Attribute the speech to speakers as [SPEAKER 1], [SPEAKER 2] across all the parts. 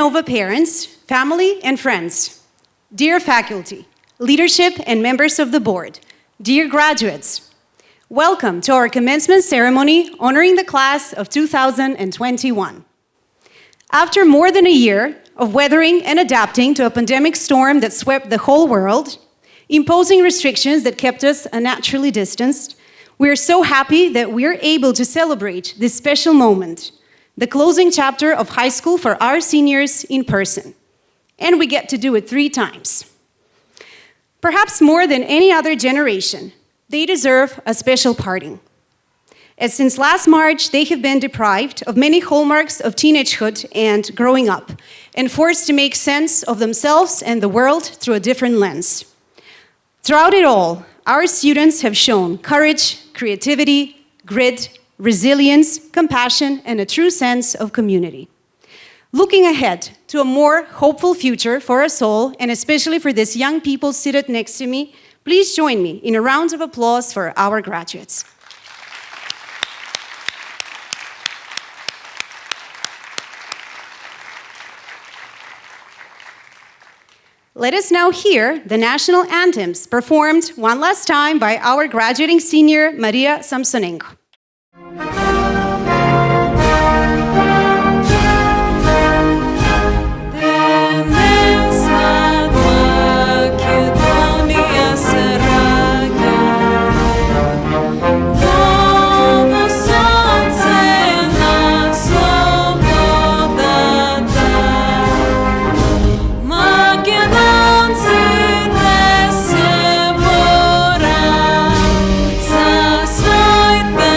[SPEAKER 1] Nova parents, family, and friends, dear faculty, leadership, and members of the board, dear graduates, welcome to our commencement ceremony honoring the class of 2021. After more than a year of weathering and adapting to a pandemic storm that swept the whole world, imposing restrictions that kept us unnaturally distanced, we are so happy that we are able to celebrate this special moment, the closing chapter of high school for our seniors in person. And we get to do it 3 times. Perhaps more than any other generation, they deserve a special parting. As since last March, they have been deprived of many hallmarks of teenagehood and growing up, and forced to make sense of themselves and the world through a different lens. Throughout it all, our students have shown courage, creativity, grit, resilience, compassion, and a true sense of community. Looking ahead to a more hopeful future for us all, and especially for these young people seated next to me, please join me in a round of applause for our graduates. Let us now hear the national anthems performed one last time by our graduating senior, Maria Samsonenko.
[SPEAKER 2] Свой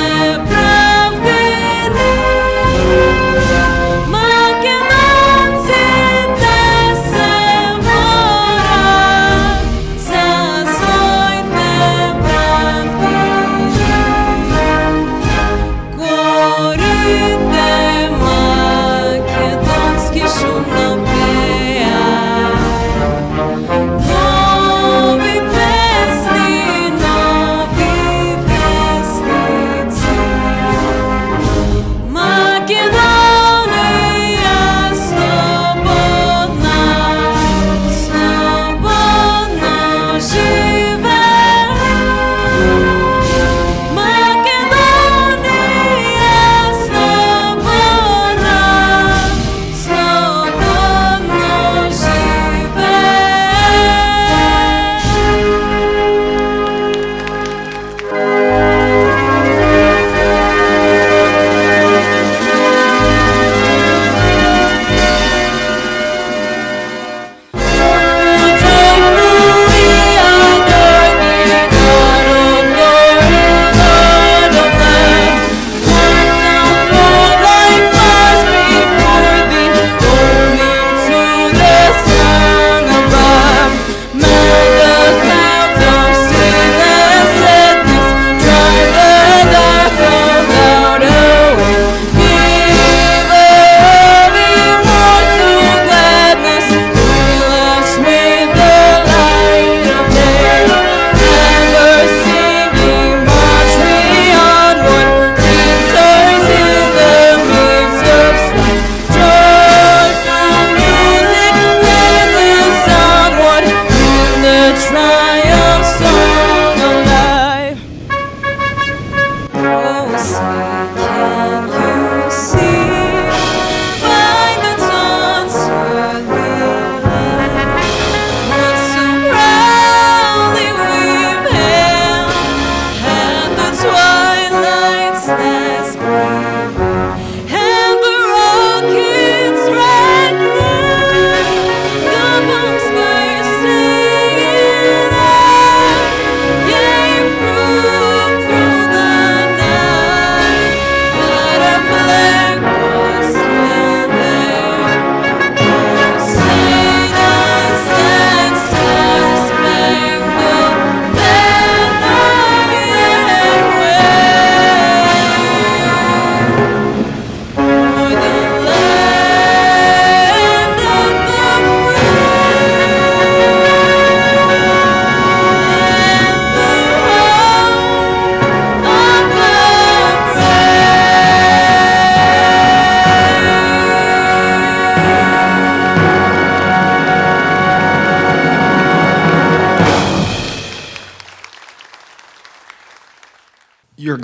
[SPEAKER 2] You're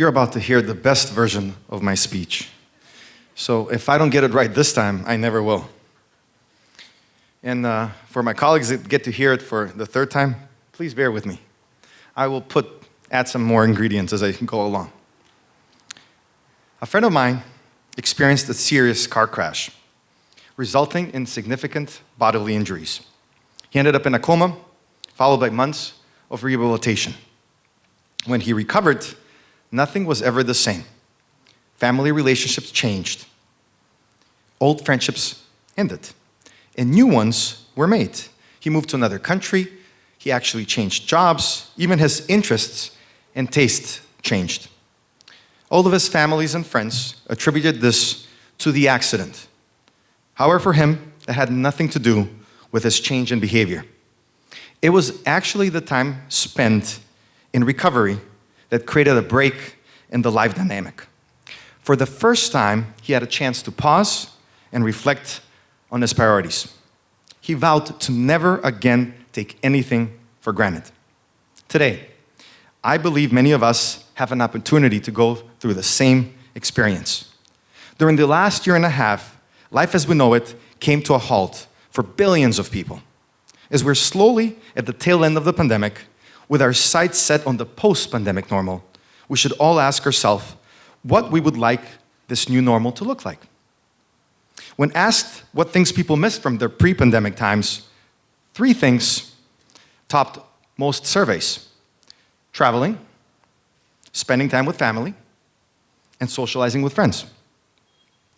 [SPEAKER 2] about to hear the best version of my speech. So if I don't get it right this time, I never will. And for my colleagues that get to hear it for the third time, please bear with me. I will add some more ingredients as I go along. A friend of mine experienced a serious car crash, resulting in significant bodily injuries. He ended up in a coma, followed by months of rehabilitation. When he recovered, nothing was ever the same. Family relationships changed. Old friendships ended, and new ones were made. He moved to another country. He actually changed jobs. Even his interests and tastes changed. All of his families and friends attributed this to the accident. However, for him, that had nothing to do with his change in behavior. It was actually the time spent in recovery that created a break in the life dynamic. For the first time, he had a chance to pause and reflect on his priorities. He vowed to never again take anything for granted. Today, I believe many of us have an opportunity to go through the same experience. During the last year and a half, life as we know it came to a halt for billions of people. As we're slowly at the tail end of the pandemic, with our sights set on the post-pandemic normal, we should all ask ourselves what we would like this new normal to look like. When asked what things people missed from their pre-pandemic times, 3 things topped most surveys: traveling, spending time with family, and socializing with friends.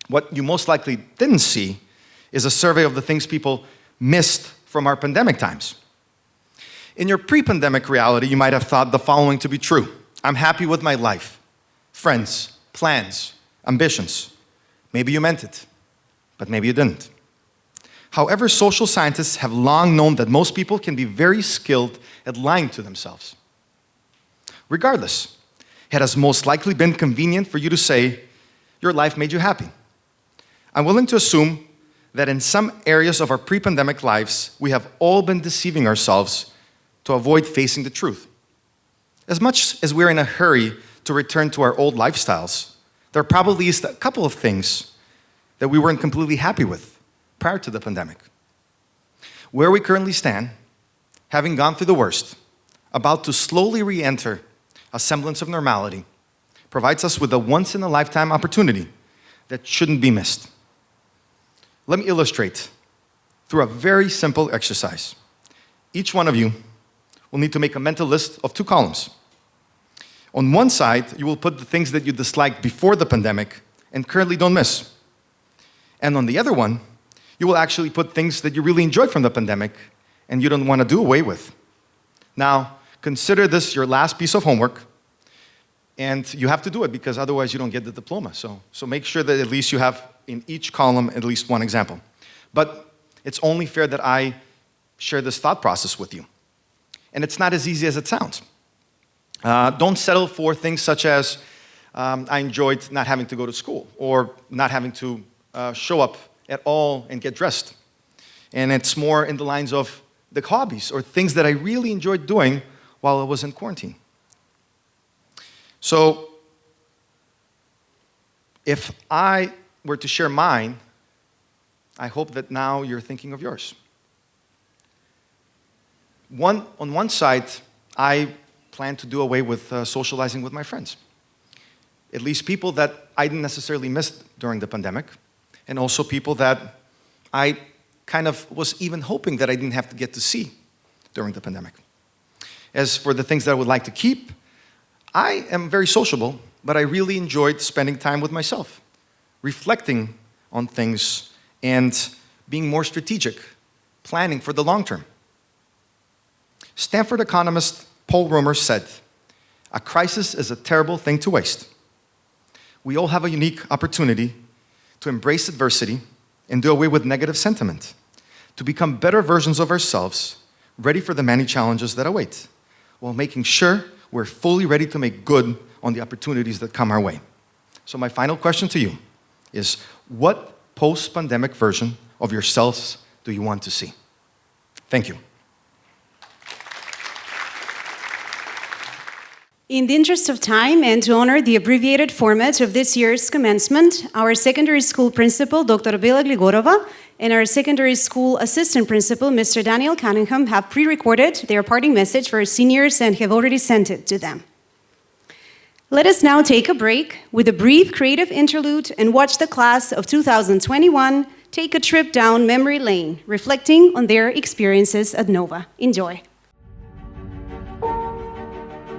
[SPEAKER 2] What you most likely didn't see is a survey of the things people missed from our pandemic times. In your pre-pandemic reality, you might have thought the following to be true: I'm happy with my life, friends, plans, ambitions. Maybe you meant it, but maybe you didn't. However, social scientists have long known that most people can be very skilled at lying to themselves. Regardless, it has most likely been convenient for you to say your life made you happy. I'm willing to assume that in some areas of our pre-pandemic lives, we have all been deceiving ourselves to avoid facing the truth. As much as we're in a hurry to return to our old lifestyles, there are probably a couple of things that we weren't completely happy with prior to the pandemic. Where we currently stand, having gone through the worst, about to slowly re-enter a semblance of normality, provides us with a once-in-a-lifetime opportunity that shouldn't be missed. Let me illustrate through a very simple exercise. Each one of you will need to make a mental list of 2 columns. On one side, you will put the things that you disliked before the pandemic and currently don't miss. And on the other one, you will actually put things that you really enjoyed from the pandemic and you don't want to do away with. Now, consider this your last piece of homework, and you have to do it because otherwise you don't get the diploma. So make sure that at least you have in each column at least one example. But it's only fair that I share this thought process with you. And it's not as easy as it sounds. Don't settle for things such as, I enjoyed not having to go to school, or not having to show up at all and get dressed. And it's more in the lines of the hobbies or things that I really enjoyed doing while I was in quarantine. So if I were to share mine, I hope that now you're thinking of yours. On one side, I plan to do away with socializing with my friends. At least people that I didn't necessarily miss during the pandemic, and also people that I kind of was even hoping that I didn't have to get to see during the pandemic. As for the things that I would like to keep, I am very sociable, but I really enjoyed spending time with myself, reflecting on things and being more strategic, planning for the long term. Stanford economist Paul Romer said, "A crisis is a terrible thing to waste." We all have a unique opportunity to embrace adversity and do away with negative sentiment, to become better versions of ourselves, ready for the many challenges that await, while making sure we're fully ready to make good on the opportunities that come our way. So my final question to you is, what post-pandemic version of yourselves do you want to see? Thank you.
[SPEAKER 1] In the interest of time and to honor the abbreviated format of this year's commencement, our secondary school principal, Dr. Bela Gligorova, and our secondary school assistant principal, Mr. Daniel Cunningham, have pre-recorded their parting message for our seniors and have already sent it to them. Let us now take a break with a brief creative interlude and watch the class of 2021 take a trip down memory lane, reflecting on their experiences at Nova. Enjoy.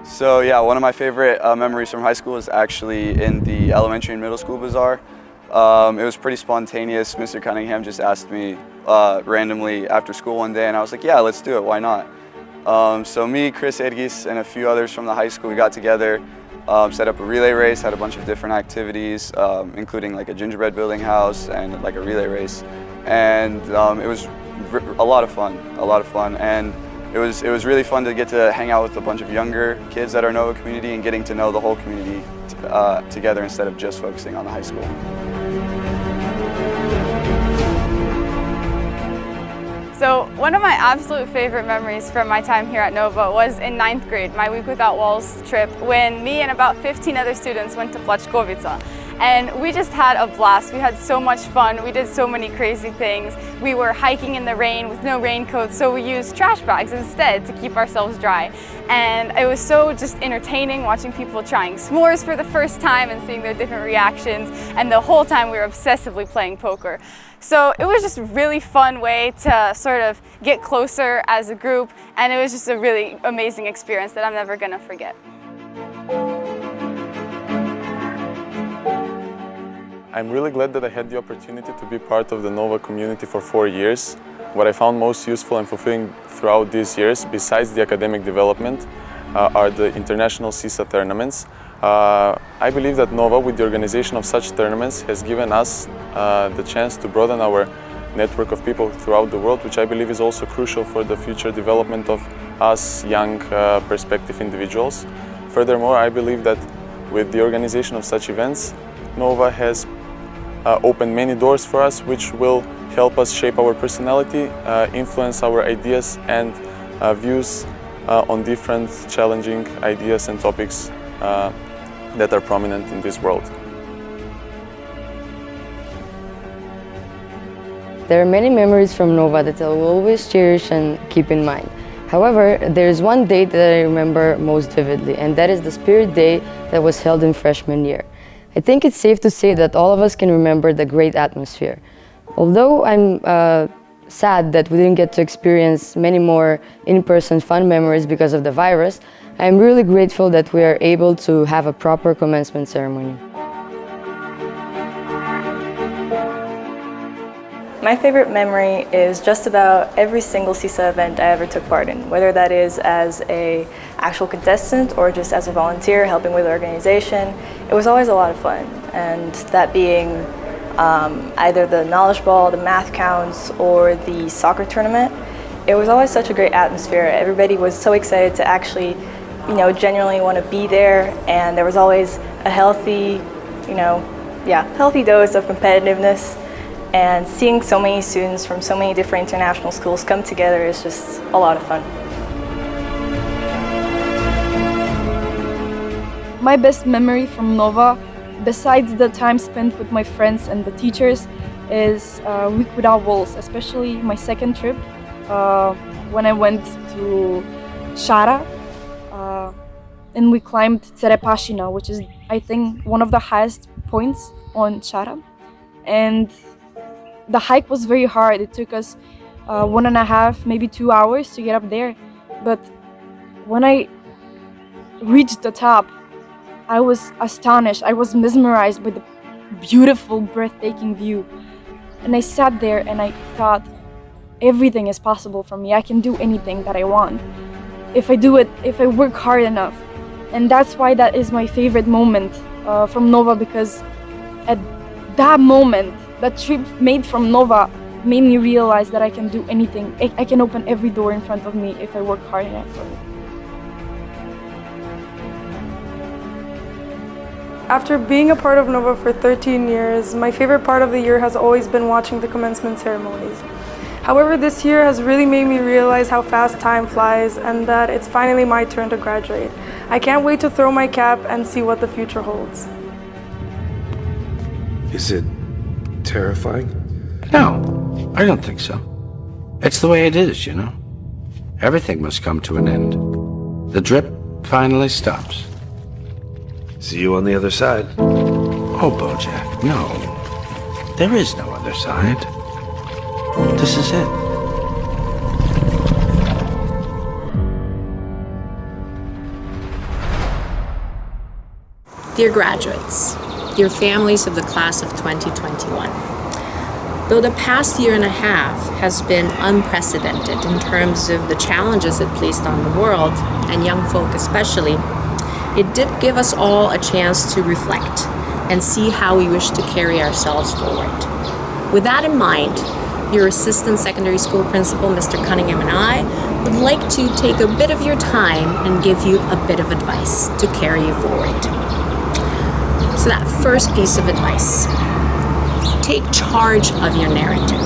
[SPEAKER 3] So yeah, one of my favorite memories from high school is actually in the elementary and middle school bazaar. It was pretty spontaneous. Mr. Cunningham just asked me randomly after school one day, and I was like, yeah, let's do it, why not? So me, Chris Edgis, and a few others from the high school, we got together, set up a relay race, had a bunch of different activities, including like a gingerbread building house and like a relay race. And it was a lot of fun. And it was really fun to get to hang out with a bunch of younger kids at our Nova community and getting to know the whole community together instead of just focusing on the high school.
[SPEAKER 4] So one of my absolute favorite memories from my time here at Nova was in 9th grade, my Week Without Walls trip, when me and about 15 other students went to Plačkovica. And we just had a blast. We had so much fun. We did so many crazy things. We were hiking in the rain with no raincoats, so we used trash bags instead to keep ourselves dry. And it was so just entertaining watching people trying s'mores for the first time and seeing their different reactions. And the whole time we were obsessively playing poker. So it was just a really fun way to sort of get closer as a group. And it was just a really amazing experience that I'm never gonna forget.
[SPEAKER 5] I'm really glad that I had the opportunity to be part of the Nova community for 4 years. What I found most useful and fulfilling throughout these years, besides the academic development, are the international CISA tournaments. I believe that Nova, with the organization of such tournaments, has given us the chance to broaden our network of people throughout the world, which I believe is also crucial for the future development of us young perspective individuals. Furthermore, I believe that with the organization of such events, Nova has opened many doors for us, which will help us shape our personality, influence our ideas and views on different challenging ideas and topics that are prominent in this world.
[SPEAKER 6] There are many memories from Nova that I will always cherish and keep in mind. However, there is one date that I remember most vividly, and that is the Spirit Day that was held in freshman year. I think it's safe to say that all of us can remember the great atmosphere. Although I'm sad that we didn't get to experience many more in-person fun memories because of the virus, I'm really grateful that we are able to have a proper commencement ceremony.
[SPEAKER 7] My favorite memory is just about every single CISA event I ever took part in, whether that is as an actual contestant or just as a volunteer helping with the organization. It was always a lot of fun, and that being either the knowledge ball, the math counts, or the soccer tournament. It was always such a great atmosphere. Everybody was so excited to actually, genuinely want to be there, and there was always a healthy, healthy dose of competitiveness. And seeing so many students from so many different international schools come together is just a lot of fun.
[SPEAKER 8] My best memory from Nova, besides the time spent with my friends and the teachers, is Week Without Walls, especially my second trip when I went to Shara and we climbed Cerepashina, which is, I think, one of the highest points on Shara. And the hike was very hard. It took us 1.5, maybe 2 hours to get up there. But when I reached the top, I was astonished. I was mesmerized by the beautiful, breathtaking view. And I sat there and I thought, everything is possible for me. I can do anything that I want if I do it, if I work hard enough. And that's why that is my favorite moment from Nova, because at that moment, that trip made from Nova made me realize that I can do anything. I can open every door in front of me if I work hard enough for it.
[SPEAKER 9] After being a part of Nova for 13 years, my favorite part of the year has always been watching the commencement ceremonies. However, this year has really made me realize how fast time flies and that it's finally my turn to graduate. I can't wait to throw my cap and see what the future holds.
[SPEAKER 10] Is it terrifying?
[SPEAKER 11] No, I don't think so. It's the way it is, you know. Everything must come to an end. The drip finally stops.
[SPEAKER 10] See you on the other side.
[SPEAKER 11] Oh, Bojack, no. There is no other side. This is it.
[SPEAKER 12] Dear graduates, dear families of the class of 2021, though the past year and a half has been unprecedented in terms of the challenges it placed on the world, and young folk especially, it did give us all a chance to reflect and see how we wish to carry ourselves forward. With that in mind, your assistant secondary school principal, Mr. Cunningham, and I would like to take a bit of your time and give you a bit of advice to carry you forward. So that first piece of advice, take charge of your narrative.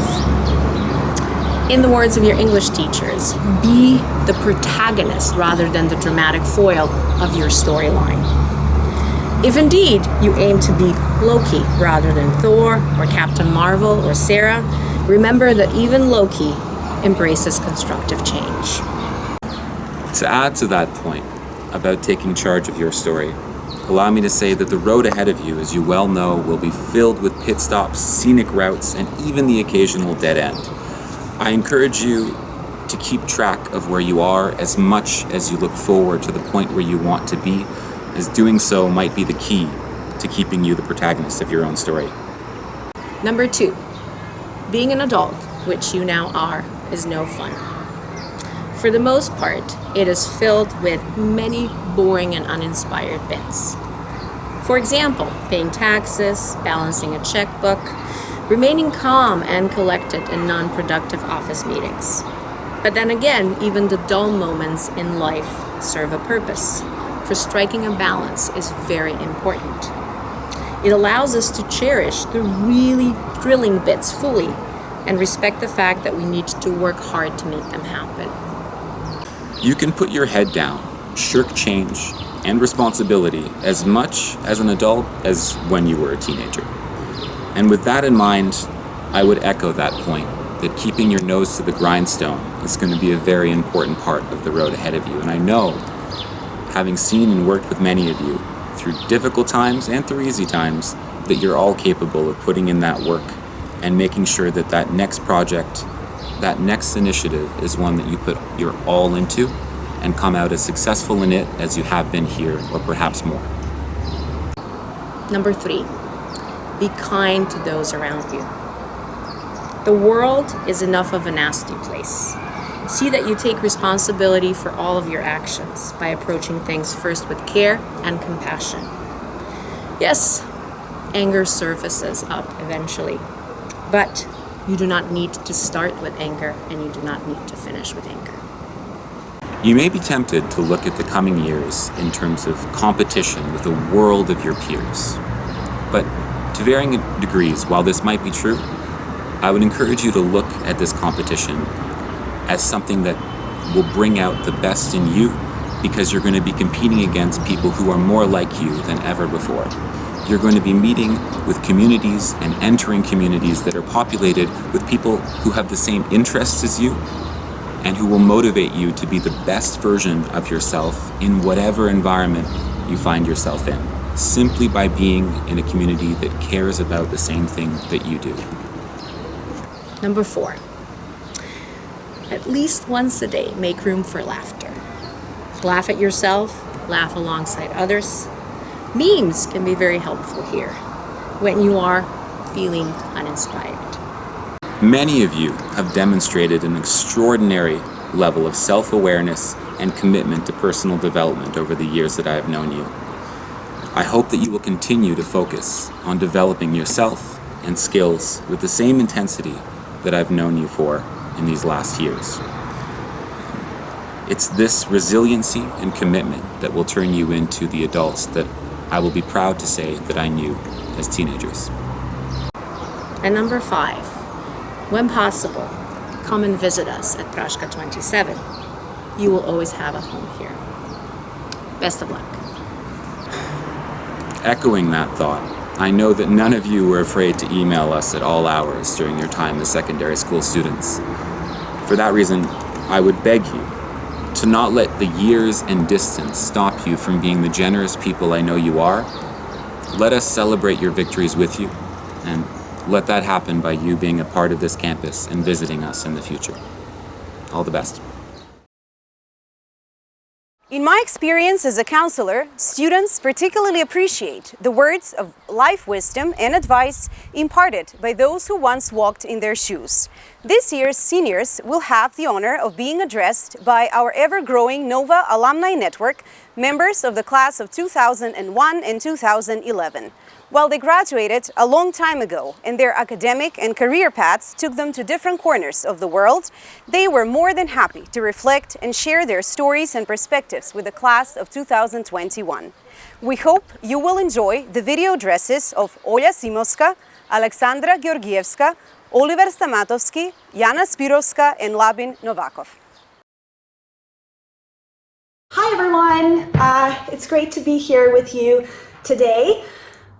[SPEAKER 12] In the words of your English teachers, be the protagonist rather than the dramatic foil of your storyline. If indeed you aim to be Loki rather than Thor or Captain Marvel or Sarah, remember that even Loki embraces constructive change.
[SPEAKER 13] To add to that point about taking charge of your story, allow me to say that the road ahead of you, as you well know, will be filled with pit stops, scenic routes, and even the occasional dead end. I encourage you to keep track of where you are as much as you look forward to the point where you want to be, as doing so might be the key to keeping you the protagonist of your own story.
[SPEAKER 12] Number 2, being an adult, which you now are, is no fun. For the most part, it is filled with many boring and uninspired bits. For example, paying taxes, balancing a checkbook, remaining calm and collected in non-productive office meetings. But then again, even the dull moments in life serve a purpose, for striking a balance is very important. It allows us to cherish the really thrilling bits fully and respect the fact that we need to work hard to make them happen.
[SPEAKER 13] You can put your head down, shirk change and responsibility as much as an adult as when you were a teenager. And with that in mind, I would echo that point, that keeping your nose to the grindstone is going to be a very important part of the road ahead of you. And I know, having seen and worked with many of you through difficult times and through easy times, that you're all capable of putting in that work and making sure that that next project, that next initiative is one that you put your all into and come out as successful in it as you have been here, or perhaps more.
[SPEAKER 12] Number 3, be kind to those around you. The world is enough of a nasty place. See that you take responsibility for all of your actions by approaching things first with care and compassion. Yes, anger surfaces up eventually, but you do not need to start with anger, and you do not need to finish with anger.
[SPEAKER 13] You may be tempted to look at the coming years in terms of competition with a world of your peers. But to varying degrees, while this might be true, I would encourage you to look at this competition as something that will bring out the best in you, because you're going to be competing against people who are more like you than ever before. You're going to be meeting with communities and entering communities that are populated with people who have the same interests as you and who will motivate you to be the best version of yourself in whatever environment you find yourself in, simply by being in a community that cares about the same thing that you do.
[SPEAKER 12] Number 4, at least once a day, make room for laughter. Laugh at yourself, laugh alongside others. Memes can be very helpful here when you are feeling uninspired.
[SPEAKER 13] Many of you have demonstrated an extraordinary level of self-awareness and commitment to personal development over the years that I have known you. I hope that you will continue to focus on developing yourself and skills with the same intensity that I've known you for in these last years. It's this resiliency and commitment that will turn you into the adults that I will be proud to say that I knew as teenagers.
[SPEAKER 12] And number 5, when possible, come and visit us at Prashka 27. You will always have a home here. Best of luck.
[SPEAKER 13] Echoing that thought, I know that none of you were afraid to email us at all hours during your time as secondary school students. For that reason, I would beg you to not let the years and distance stop you from being the generous people I know you are. Let us celebrate your victories with you, and let that happen by you being a part of this campus and visiting us in the future. All the best.
[SPEAKER 1] In my experience as a counselor, students particularly appreciate the words of life wisdom and advice imparted by those who once walked in their shoes. This year's seniors will have the honor of being addressed by our ever-growing NOVA Alumni Network, members of the class of 2001 and 2011. While they graduated a long time ago and their academic and career paths took them to different corners of the world, they were more than happy to reflect and share their stories and perspectives with the class of 2021. We hope you will enjoy the video addresses of Olya Simovska, Alexandra Georgievska, Oliver Stamatovsky, Jana Spirovska, and Labin Novakov.
[SPEAKER 14] Hi everyone, it's great to be here with you today.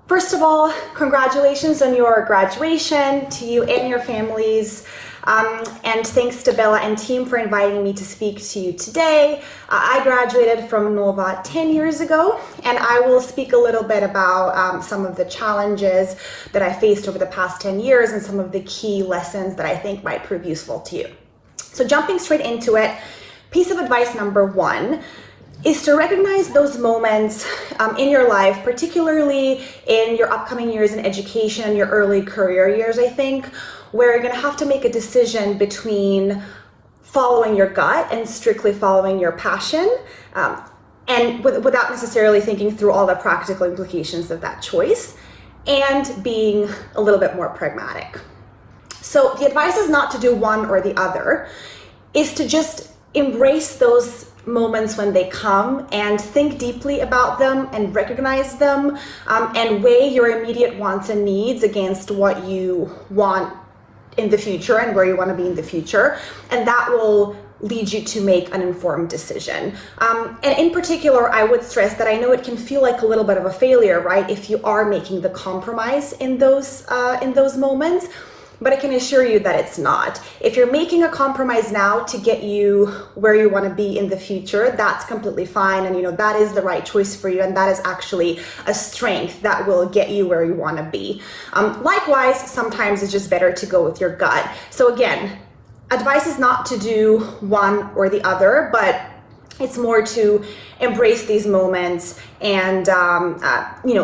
[SPEAKER 14] First of all, congratulations on your graduation to you and your families. And thanks to Bella and team for inviting me to speak to you today. I graduated from NOVA 10 years ago, and I will speak a little bit about some of the challenges that I faced over the past 10 years and some of the key lessons that I think might prove useful to you. So jumping straight into it, piece of advice number one is to recognize those moments in your life, particularly in your upcoming years in education, your early career years, I think, where you're gonna have to make a decision between following your gut and strictly following your passion, and without necessarily thinking through all the practical implications of that choice, and being a little bit more pragmatic. So the advice is not to do one or the other, is to just embrace those moments when they come and think deeply about them and recognize them, and weigh your immediate wants and needs against what you want in the future and where you want to be in the future, and that will lead you to make an informed decision. And in particular, I would stress that I know it can feel like a little bit of a failure, right, if you are making the compromise in those moments. But I can assure you that it's not. If you're making a compromise now to get you where you want to be in the future, that's completely fine, and that is the right choice for you, and that is actually a strength that will get you where you want to be. Likewise, sometimes it's just better to go with your gut. So again, advice is not to do one or the other, but it's more to embrace these moments and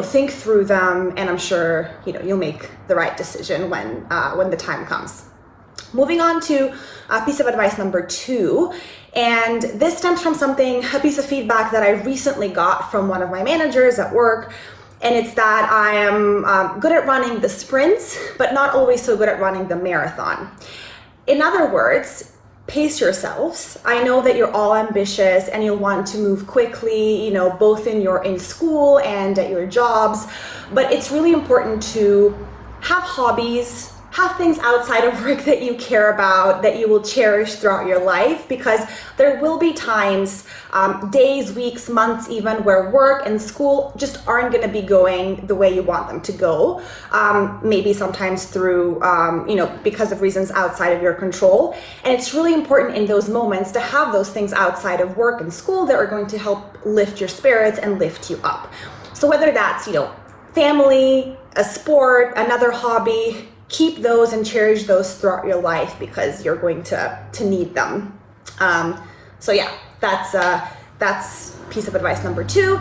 [SPEAKER 14] think through them, and I'm sure you'll make the right decision when the time comes. Moving on to piece of advice number two, and this stems from a piece of feedback that I recently got from one of my managers at work, and it's that I am good at running the sprints, but not always so good at running the marathon. In other words, pace yourselves. I know that you're all ambitious and you'll want to move quickly, both in school and at your jobs, but it's really important to have hobbies, have things outside of work that you care about, that you will cherish throughout your life, because there will be times, days, weeks, months even, where work and school just aren't going to be going the way you want them to go. Maybe sometimes through, because of reasons outside of your control. And it's really important in those moments to have those things outside of work and school that are going to help lift your spirits and lift you up. So whether that's, family, a sport, another hobby, keep those and cherish those throughout your life, because you're going to need them. So yeah, that's piece of advice number two.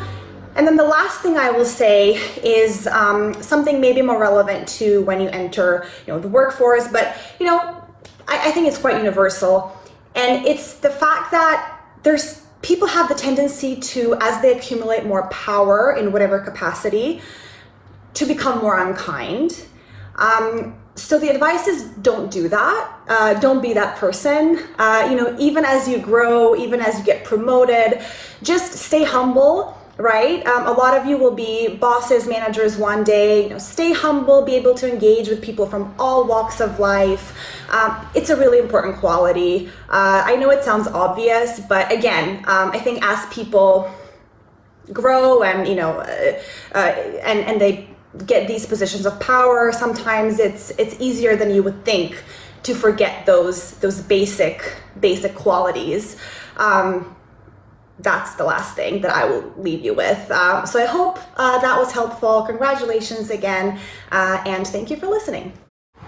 [SPEAKER 14] And then the last thing I will say is something maybe more relevant to when you enter the workforce, but I think it's quite universal. And it's the fact that people have the tendency to, as they accumulate more power in whatever capacity, to become more unkind. So the advice is, don't do that. Don't be that person. Even as you grow, even as you get promoted, just stay humble right? A lot of you will be bosses, managers one day. You know, stay humble, be able to engage with people from all walks of life. It's a really important quality. I know it sounds obvious, but again, I think as people grow and and they get these positions of power, sometimes it's easier than you would think to forget those basic qualities. That's the last thing that I will leave you with. So I hope that was helpful. Congratulations again, and thank you for listening.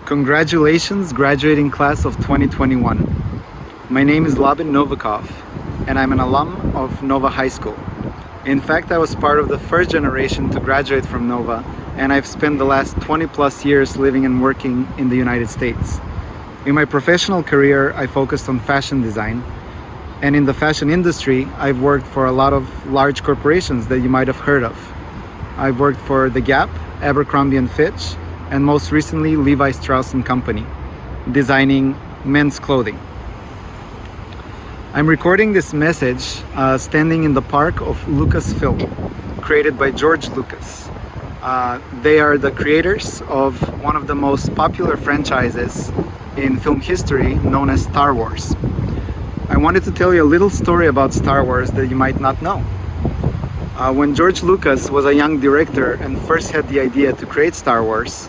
[SPEAKER 15] Congratulations, graduating class of 2021. My name is Labin Novikov, and I'm an alum of Nova High School. In fact, I was part of the first generation to graduate from Nova, and I've spent the last 20 plus years living and working in the United States. In my professional career, I focused on fashion design. And in the fashion industry, I've worked for a lot of large corporations that you might have heard of. I've worked for The Gap, Abercrombie & Fitch, and most recently Levi Strauss & Company, designing men's clothing. I'm recording this message standing in the park of Lucasfilm, created by George Lucas. They are the creators of one of the most popular franchises in film history, known as Star Wars. I wanted to tell you a little story about Star Wars that you might not know. When George Lucas was a young director and first had the idea to create Star Wars,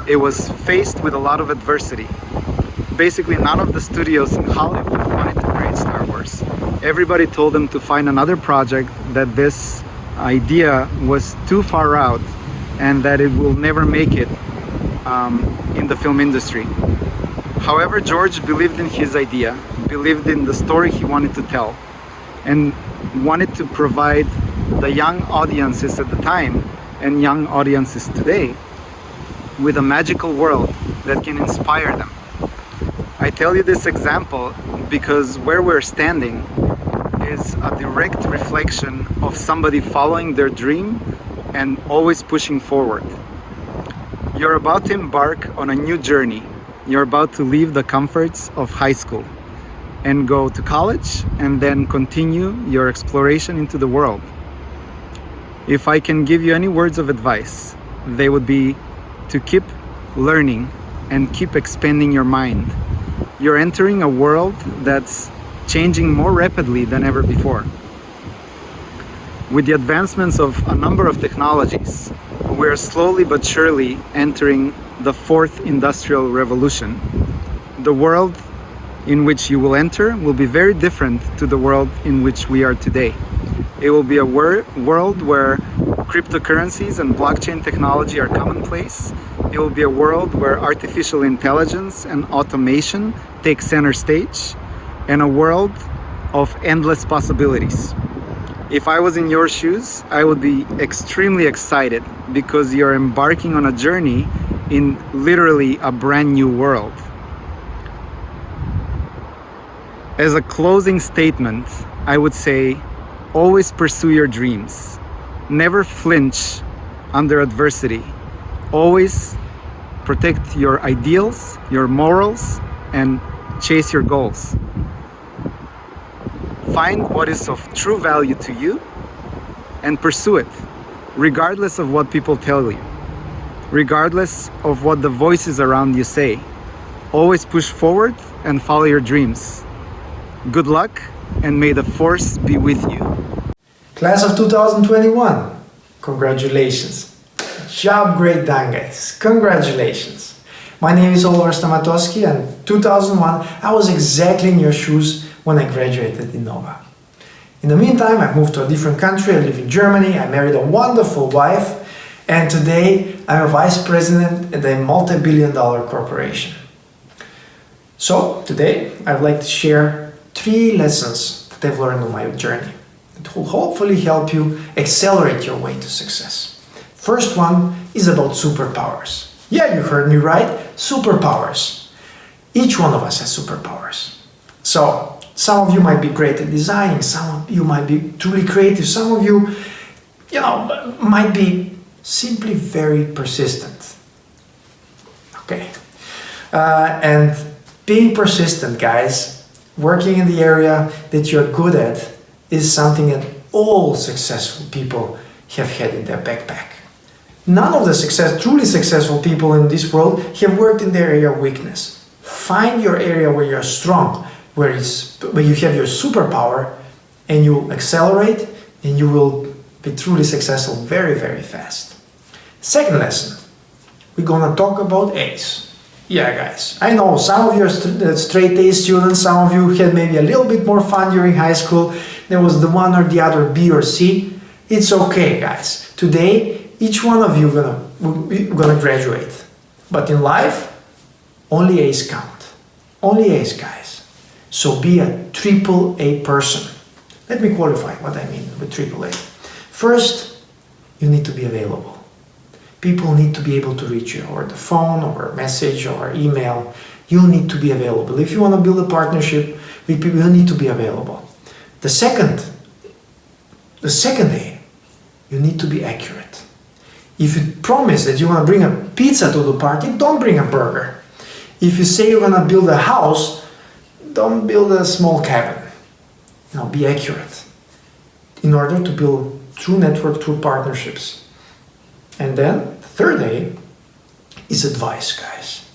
[SPEAKER 15] it was faced with a lot of adversity. Basically, none of the studios in Hollywood wanted to create Star Wars. Everybody told him to find another project, that this idea was too far out and that it will never make it in the film industry. However, George believed in his idea, believed in the story he wanted to tell, and wanted to provide the young audiences at the time and young audiences today with a magical world that can inspire them. I tell you this example because where we're standing is a direct reflection of somebody following their dream and always pushing forward. You're about to embark on a new journey. You're about to leave the comforts of high school and go to college and then continue your exploration into the world. If I can give you any words of advice, they would be to keep learning and keep expanding your mind. You're entering a world that's changing more rapidly than ever before. With the advancements of a number of technologies, we're slowly but surely entering the fourth industrial revolution. The world in which you will enter will be very different to the world in which we are today. It will be a world where cryptocurrencies and blockchain technology are commonplace. It will be a world where artificial intelligence and automation take center stage, and a world of endless possibilities. If I was in your shoes, I would be extremely excited because you're embarking on a journey in literally a brand new world. As a closing statement, I would say, always pursue your dreams. Never flinch under adversity. Always protect your ideals, your morals, and chase your goals. Find what is of true value to you and pursue it, regardless of what people tell you, regardless of what the voices around you say. Always push forward and follow your dreams. Good luck, and may the force be with you.
[SPEAKER 16] Class of 2021, congratulations. Job great done, guys. Congratulations. My name is Oliver Stamatowski, and 2001, I was exactly in your shoes when I graduated in Nova. In the meantime, I moved to a different country. I live in Germany. I married a wonderful wife, and today I'm a vice president at a multi-billion-dollar corporation. So today I'd like to share 3 lessons that I've learned on my journey that will hopefully help you accelerate your way to success. First one is about superpowers. Yeah, you heard me right, superpowers. Each one of us has superpowers. So, some of you might be great at designing, some of you might be truly creative, some of you, might be simply very persistent. Okay. And being persistent, guys, working in the area that you're good at is something that all successful people have had in their backpack. None of the truly successful people in this world have worked in their area of weakness. Find your area where you're strong, where you have your superpower, and you'll accelerate, and you will be truly successful very, very fast. Second lesson, we're gonna talk about A's. Yeah, guys, I know some of you are straight A students, some of you had maybe a little bit more fun during high school. There was the one or the other B or C. It's okay, guys. Today, each one of you gonna graduate. But in life, only A's count. Only A's, guys. So be a triple A person. Let me qualify what I mean with triple A. First, you need to be available. People need to be able to reach you over the phone, or message, or email. You need to be available. If you want to build a partnership with people, you need to be available. The second A, you need to be accurate. If you promise that you want to bring a pizza to the party, don't bring a burger. If you say you're going to build a house, don't build a small cabin. Be accurate in order to build true network, true partnerships. And then, the third A is advice, guys.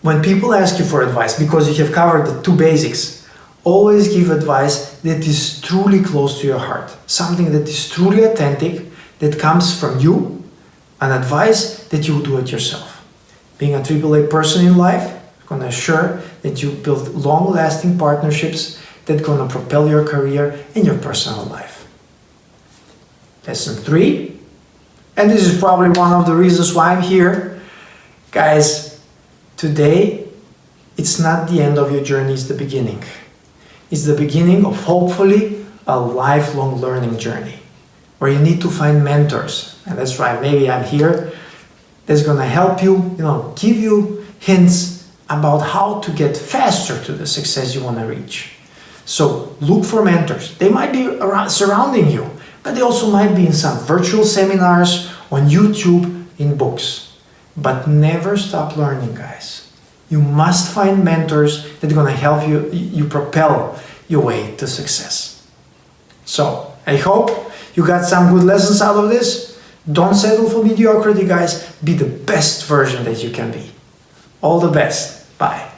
[SPEAKER 16] When people ask you for advice, because you have covered the two basics, always give advice that is truly close to your heart. Something that is truly authentic, that comes from you, an advice that you do it yourself. Being a AAA person in life is going to assure that you build long-lasting partnerships that are going to propel your career and your personal life. Lesson 3. And this is probably one of the reasons why I'm here. Guys, today, it's not the end of your journey, it's the beginning. It's the beginning of hopefully a lifelong learning journey, where you need to find mentors. And that's right, maybe I'm here. That's gonna help you, give you hints about how to get faster to the success you wanna reach. So look for mentors. They might be surrounding you, but they also might be in some virtual seminars, on YouTube, in books. But never stop learning, guys. You must find mentors that are going to help you propel your way to success. So, I hope you got some good lessons out of this. Don't settle for mediocrity, guys. Be the best version that you can be. All the best. Bye.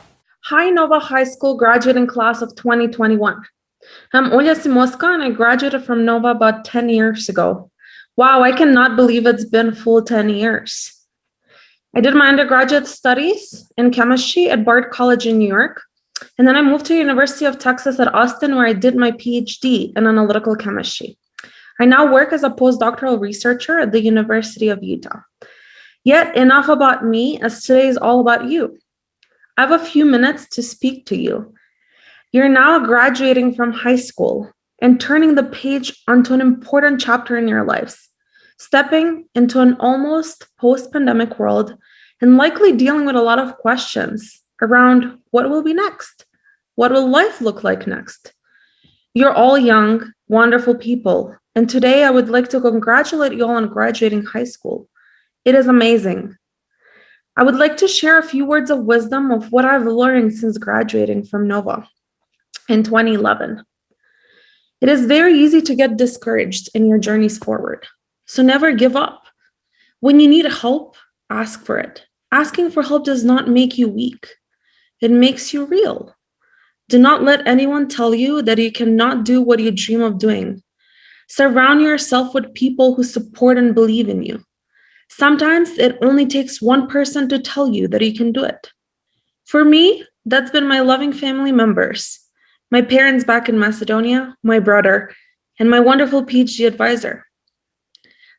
[SPEAKER 17] Hi, Nova High School graduating class of 2021. I'm Olya Simoska, and I graduated from Nova about 10 years ago. Wow, I cannot believe it's been full 10 years. I did my undergraduate studies in chemistry at Bard College in New York, and then I moved to University of Texas at Austin, where I did my PhD in analytical chemistry. I now work as a postdoctoral researcher at the University of Utah. Yet enough about me, as today is all about you. I have a few minutes to speak to you. You're now graduating from high school and turning the page onto an important chapter in your lives, stepping into an almost post-pandemic world and likely dealing with a lot of questions around what will be next? What will life look like next? You're all young, wonderful people, and today I would like to congratulate you all on graduating high school. It is amazing. I would like to share a few words of wisdom of what I've learned since graduating from Nova in 2011. It is very easy to get discouraged in your journeys forward, so never give up. When you need help, ask for it. Asking for help does not make you weak. It makes you real. Do not let anyone tell you that you cannot do what you dream of doing. Surround yourself with people who support and believe in you. Sometimes it only takes one person to tell you that you can do it. For me, that's been my loving family members, my parents back in Macedonia, my brother, and my wonderful PhD advisor.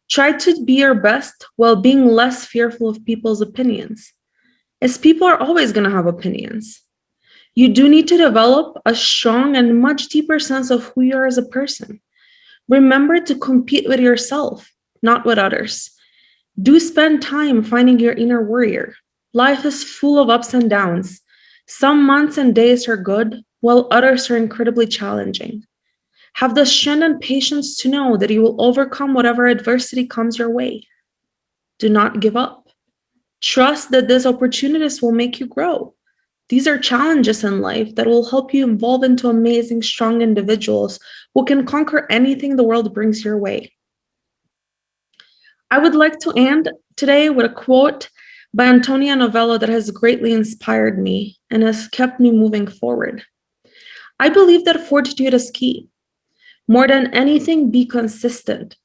[SPEAKER 17] Try to be your best while being less fearful of people's opinions, as people are always going to have opinions. You do need to develop a strong and much deeper sense of who you are as a person. Remember to compete with yourself, not with others. Do spend time finding your inner warrior. Life is full of ups and downs. Some months and days are good, while others are incredibly challenging. Have the strength and patience to know that you will overcome whatever adversity comes your way. Do not give up. Trust that these opportunities will make you grow. These are challenges in life that will help you evolve into amazing, strong individuals who can conquer anything the world brings your way. I would like to end today with a quote by Antonia Novello that has greatly inspired me and has kept me moving forward. I believe that fortitude is key. More than anything, be consistent.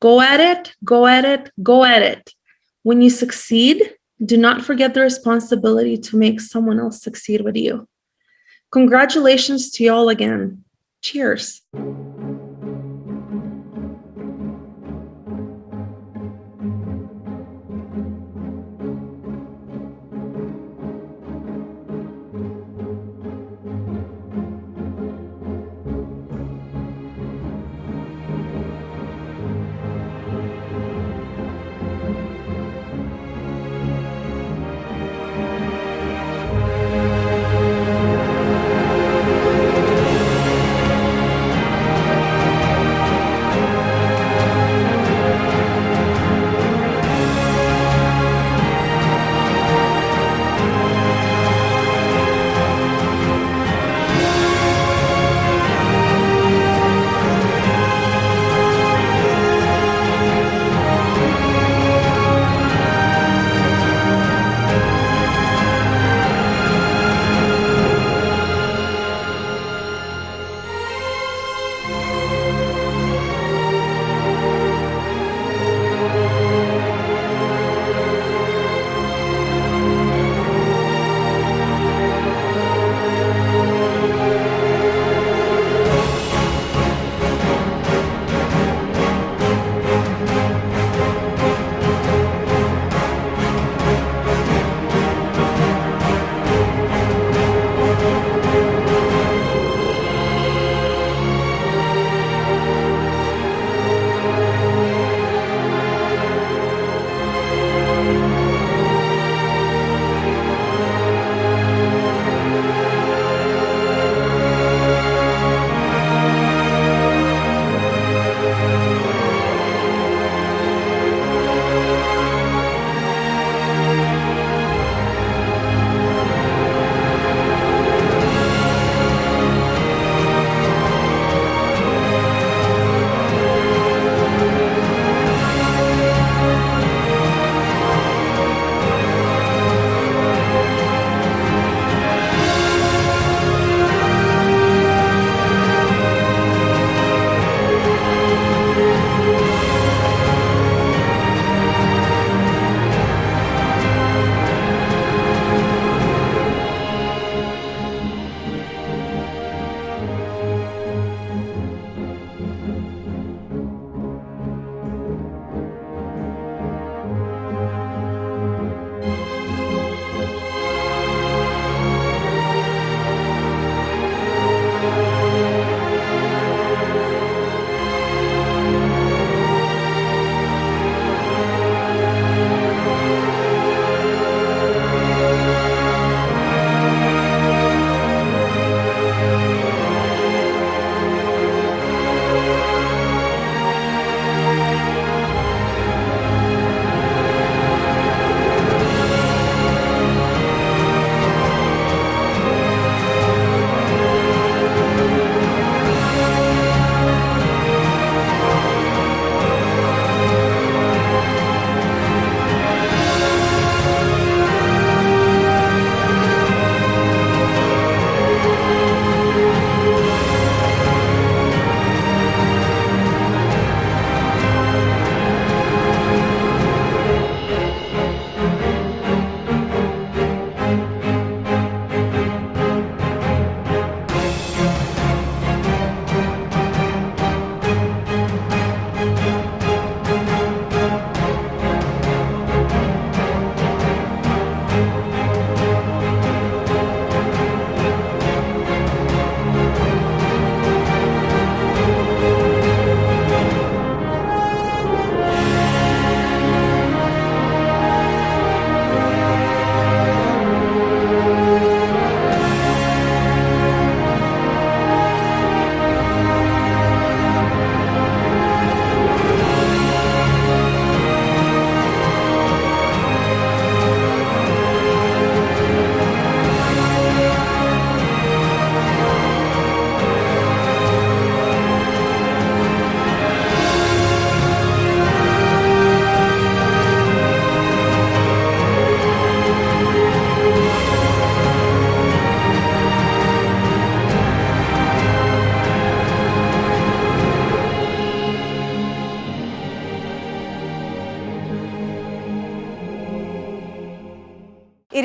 [SPEAKER 17] Go at it, go at it, go at it. When you succeed, do not forget the responsibility to make someone else succeed with you. Congratulations to y'all again. Cheers.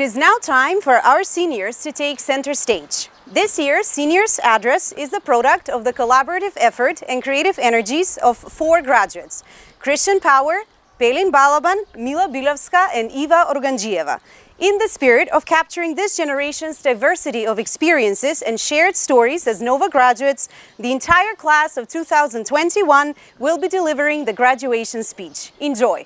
[SPEAKER 1] is now time for our seniors to take center stage. This year's seniors address is the product of the collaborative effort and creative energies of 4 graduates: Christian Power, Pelin Balaban, Mila Bilovska, and Eva Organjieva. In the spirit of capturing this generation's diversity of experiences and shared stories as NOVA graduates, the entire class of 2021 will be delivering the graduation speech. Enjoy.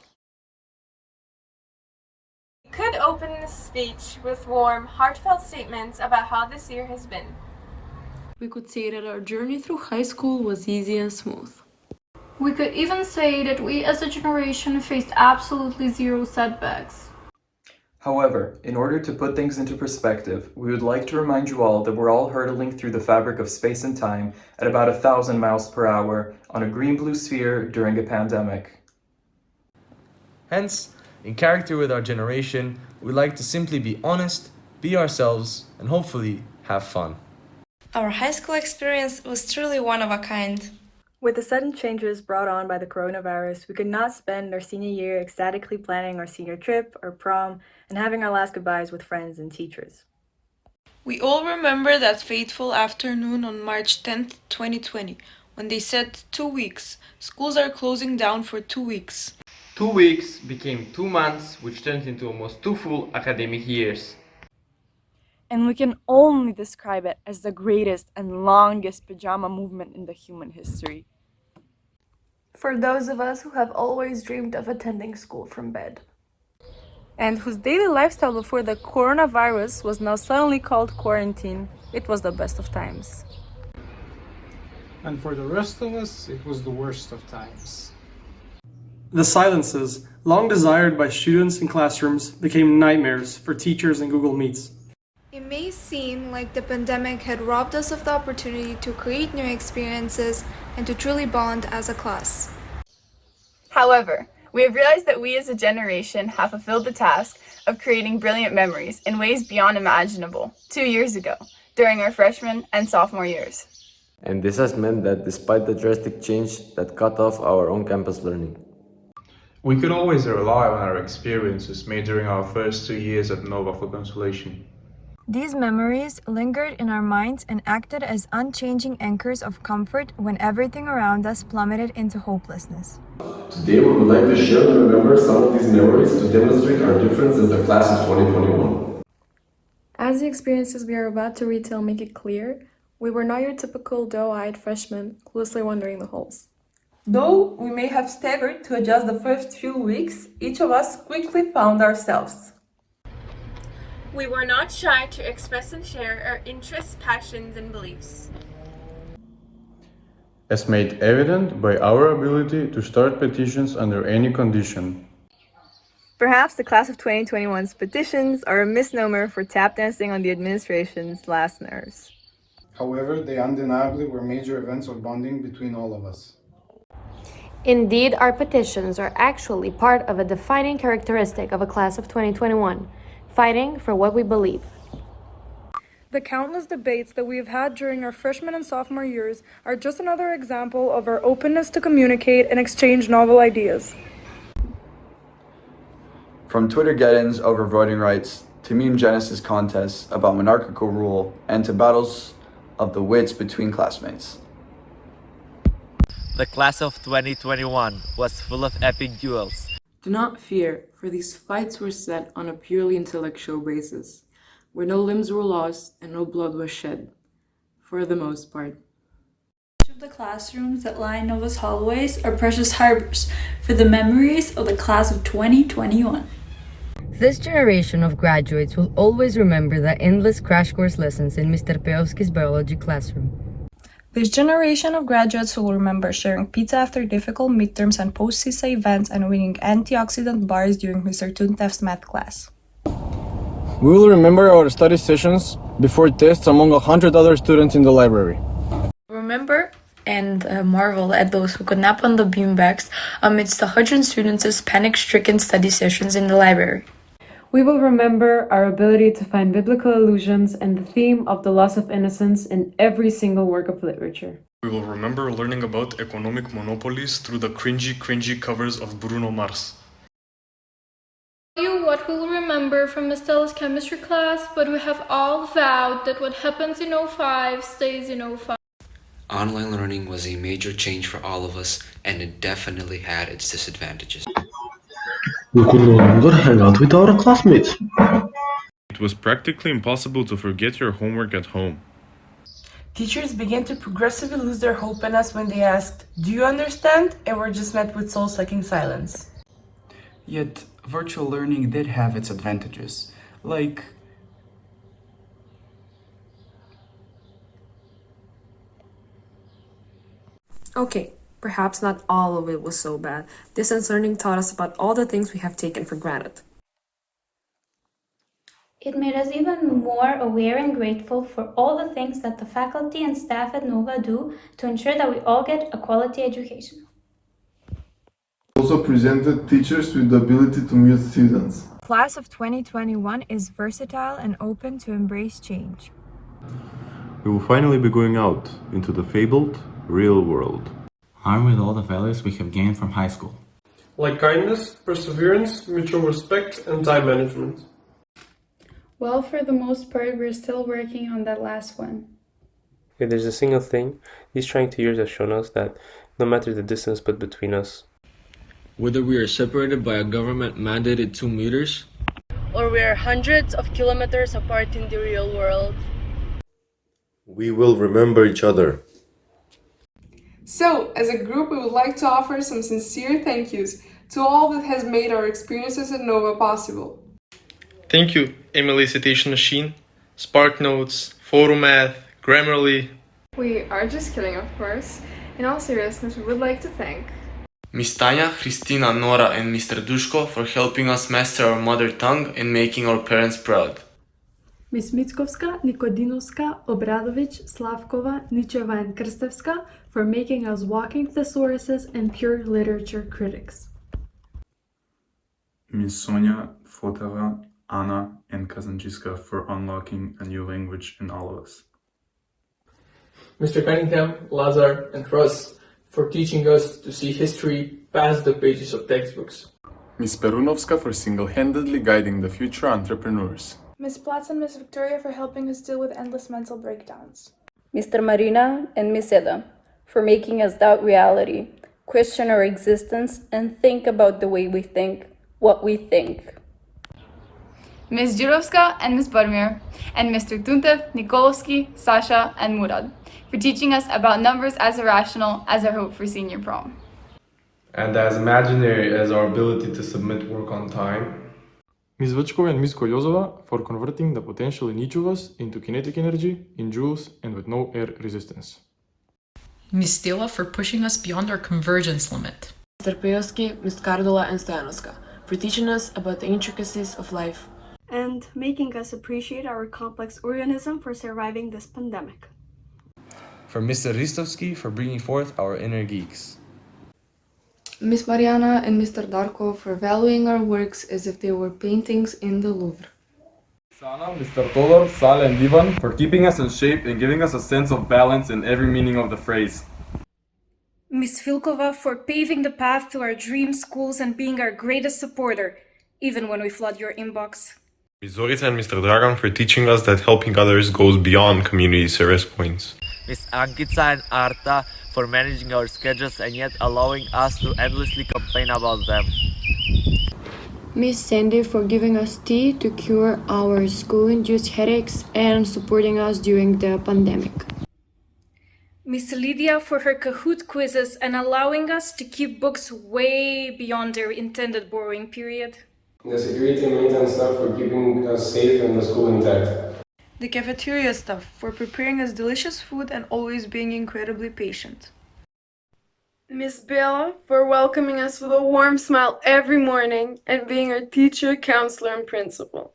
[SPEAKER 18] Could open this speech with warm, heartfelt statements about how this year has been.
[SPEAKER 19] We could say that our journey through high school was easy and smooth.
[SPEAKER 20] We could even say that we as a generation faced absolutely zero setbacks.
[SPEAKER 21] However, in order to put things into perspective, we would like to remind you all that we're all hurtling through the fabric of space and time at about 1,000 miles per hour on a green-blue sphere during a pandemic.
[SPEAKER 22] Hence, in character with our generation, we'd like to simply be honest, be ourselves, and hopefully have fun.
[SPEAKER 23] Our high school experience was truly one of a kind.
[SPEAKER 7] With the sudden changes brought on by the coronavirus, we could not spend our senior year ecstatically planning our senior trip or prom and having our last goodbyes with friends and teachers.
[SPEAKER 23] We all remember that fateful afternoon on March 10th, 2020, when they said 2 weeks. Schools are closing down for 2 weeks.
[SPEAKER 24] 2 weeks became 2 months, which turned into almost 2 full academic years.
[SPEAKER 8] And we can only describe it as the greatest and longest pajama movement in the human history.
[SPEAKER 9] For those of us who have always dreamed of attending school from bed.
[SPEAKER 8] And whose daily lifestyle before the coronavirus was now suddenly called quarantine, it was the best of times.
[SPEAKER 25] And for the rest of us, it was the worst of times.
[SPEAKER 26] The silences, long desired by students in classrooms, became nightmares for teachers in Google Meets.
[SPEAKER 18] It may seem like the pandemic had robbed us of the opportunity to create new experiences and to truly bond as a class.
[SPEAKER 4] However, we have realized that we as a generation have fulfilled the task of creating brilliant memories in ways beyond imaginable 2 years ago, during our freshman and sophomore years.
[SPEAKER 27] And this has meant that despite the drastic change that cut off our on-campus learning,
[SPEAKER 28] we could always rely on our experiences made during our first 2 years at NOVA for consolation.
[SPEAKER 29] These memories lingered in our minds and acted as unchanging anchors of comfort when everything around us plummeted into hopelessness.
[SPEAKER 30] Today we would like to share and remember some of these memories to demonstrate our difference as the class of 2021.
[SPEAKER 9] As the experiences we are about to retell make it clear, we were not your typical doe-eyed freshmen closely wandering the halls.
[SPEAKER 31] Though we may have staggered to adjust the first few weeks, each of us quickly found ourselves.
[SPEAKER 18] We were not shy to express and share our interests, passions, and beliefs.
[SPEAKER 5] As made evident by our ability to start petitions under any condition.
[SPEAKER 7] Perhaps the class of 2021's petitions are a misnomer for tap dancing on the administration's last nerves.
[SPEAKER 15] However, they undeniably were major events of bonding between all of us.
[SPEAKER 32] Indeed, our petitions are actually part of a defining characteristic of a class of 2021. Fighting for what we believe.
[SPEAKER 9] The countless debates that we have had during our freshman and sophomore years are just another example of our openness to communicate and exchange novel ideas.
[SPEAKER 3] From Twitter get-ins over voting rights, to meme genesis contests about monarchical rule, and to battles of the wits between classmates.
[SPEAKER 33] The class of 2021 was full of epic duels.
[SPEAKER 19] Do not fear, for these fights were set on a purely intellectual basis, where no limbs were lost and no blood was shed, for the most part.
[SPEAKER 34] Each of the classrooms that line NOVA's hallways are precious harbors for the memories of the class of 2021.
[SPEAKER 6] This generation of graduates will always remember the endless crash course lessons in Mr. Peowski's biology classroom.
[SPEAKER 8] This generation of graduates will remember sharing pizza after difficult midterms and post-CISA events and winning antioxidant bars during Mr. Tuntev's math class.
[SPEAKER 5] We will remember our study sessions before tests among 100 other students in the library.
[SPEAKER 8] Remember and marvel at those who could nap on the beanbags amidst 100 students' panic-stricken study sessions in the library.
[SPEAKER 19] We will remember our ability to find biblical allusions and the theme of the loss of innocence in every single work of literature.
[SPEAKER 35] We will remember learning about economic monopolies through the cringy covers of Bruno Mars.
[SPEAKER 18] You
[SPEAKER 1] what we will remember from Ms. Stella's chemistry class, but we have all vowed that what happens in 05 stays in 05.
[SPEAKER 2] Online learning was a major change for all of us, and it definitely had its disadvantages.
[SPEAKER 10] We could no longer hang out with our classmates.
[SPEAKER 35] It was practically impossible to forget your homework at home.
[SPEAKER 31] Teachers began to progressively lose their hope in us when they asked, "Do you understand?" and were just met with soul-sucking silence.
[SPEAKER 11] Yet, virtual learning did have its advantages, like
[SPEAKER 12] Okay, perhaps not all of it was so bad. Distance learning taught us about all the things we have taken for granted.
[SPEAKER 13] It made us even more aware and grateful for all the things that the faculty and staff at NOVA do to ensure that we all get a quality education.
[SPEAKER 30] Also presented teachers with the ability to mute students.
[SPEAKER 29] Class of 2021 is versatile and open to embrace change.
[SPEAKER 14] We will finally be going out into the fabled real world,
[SPEAKER 16] armed with all the values we have gained from high school,
[SPEAKER 26] like kindness, perseverance, mutual respect, and time management.
[SPEAKER 17] Well, for the most part, we're still working on that last one.
[SPEAKER 20] If there's a single thing, these trying 2 years have shown us that no matter the distance put between us,
[SPEAKER 21] whether we are separated by a government-mandated 2 meters,
[SPEAKER 22] or we are hundreds of kilometers apart in the real world,
[SPEAKER 27] we will remember each other.
[SPEAKER 31] So, as a group, we would like to offer some sincere thank yous to all that has made our experiences at NOVA possible.
[SPEAKER 26] Thank you, Emily Citation Machine, SparkNotes, PhotoMath, Grammarly.
[SPEAKER 8] We are just kidding, of course. In all seriousness, we would like to thank
[SPEAKER 23] Miss Tanya, Christina, Nora, and Mr. Dushko for helping us master our mother tongue and making our parents proud.
[SPEAKER 24] Miss Mickovska, Nikodinovska, Obradovic, Slavkova, Nicheva, and Krstevska for making us walking thesauruses and pure literature critics.
[SPEAKER 11] Miss Sonia, Fotava, Anna, and Kazanjiska for unlocking a new language in all of us.
[SPEAKER 26] Mr. Cunningham, Lazar, and Russ for teaching us to see history past the pages of textbooks.
[SPEAKER 11] Miss Perunovska for single-handedly guiding the future entrepreneurs.
[SPEAKER 9] Miss Platz and Miss Victoria for helping us deal with endless mental breakdowns.
[SPEAKER 25] Mr. Marina and Miss Eda for making us doubt reality, question our existence, and think about the way we think, what we think.
[SPEAKER 4] Ms. Jurovska and Ms. Budmir, and Mr. Tuntev, Nikolovsky, Sasha, and Murad for teaching us about numbers as irrational as our hope for senior prom.
[SPEAKER 28] And as imaginary as our ability to submit work on time.
[SPEAKER 35] Ms. Vachkova and Ms. Kolyozova for converting the potential in each of us into kinetic energy in joules and with no air resistance.
[SPEAKER 36] Ms. Stila for pushing us beyond our convergence limit.
[SPEAKER 37] Mr. Pejovsky, Ms. Kardula, and Stoyanovska for teaching us about the intricacies of life.
[SPEAKER 24] And making us appreciate our complex organism for surviving this pandemic.
[SPEAKER 38] For Mr. Ristovsky for bringing forth our inner geeks.
[SPEAKER 22] Miss Mariana and Mr. Darko for valuing our works as if they were paintings in the Louvre.
[SPEAKER 39] Sana, Mr. Todor, Sal, and Ivan for keeping us in shape and giving us a sense of balance in every meaning of the phrase.
[SPEAKER 9] Miss Filkova for paving the path to our dream schools and being our greatest supporter, even when we flood your inbox.
[SPEAKER 28] Ms. Zorica and Mr. Dragan for teaching us that helping others goes beyond community service points.
[SPEAKER 33] Miss Ankitsa and Arta for managing our schedules and yet allowing us to endlessly complain about them.
[SPEAKER 22] Miss Sandy for giving us tea to cure our school-induced headaches and supporting us during the pandemic.
[SPEAKER 9] Miss Lydia for her Kahoot quizzes and allowing us to keep books way beyond their intended borrowing period.
[SPEAKER 40] The security and maintenance staff for keeping us safe and the school intact.
[SPEAKER 9] The cafeteria staff for preparing us delicious food and always being incredibly patient.
[SPEAKER 22] Miss Bella for welcoming us with a warm smile every morning and being our teacher, counselor, and principal.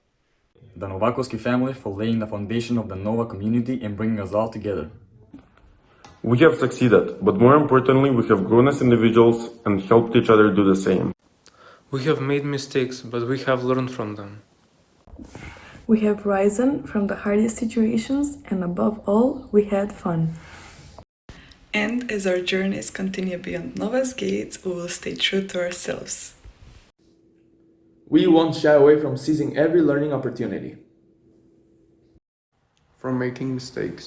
[SPEAKER 41] The Novakovsky family for laying the foundation of the Nova community and bringing us all together.
[SPEAKER 28] We have succeeded, but more importantly, we have grown as individuals and helped each other do the same.
[SPEAKER 20] we have made mistakes, but we have learned from them.
[SPEAKER 22] We have risen from the hardest situations, and above all, we had fun.
[SPEAKER 42] And as our journeys continue beyond Nova's gates, we will stay true to ourselves.
[SPEAKER 1] We won't shy away from seizing every learning opportunity.
[SPEAKER 39] From making mistakes.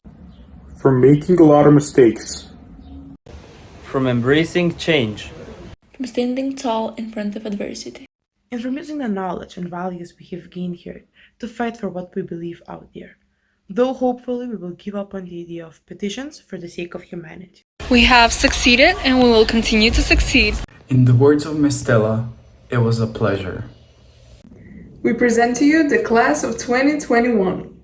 [SPEAKER 2] From making a lot of mistakes.
[SPEAKER 33] From embracing change.
[SPEAKER 3] From standing tall in front of adversity.
[SPEAKER 5] And from using the knowledge and values we have gained here to fight for what we believe out there. Though hopefully we will give up on the idea of petitions for the sake of humanity.
[SPEAKER 6] We have succeeded and we will continue to succeed.
[SPEAKER 41] In the words of Miss Stella, it was a pleasure.
[SPEAKER 42] We present to you the class of 2021.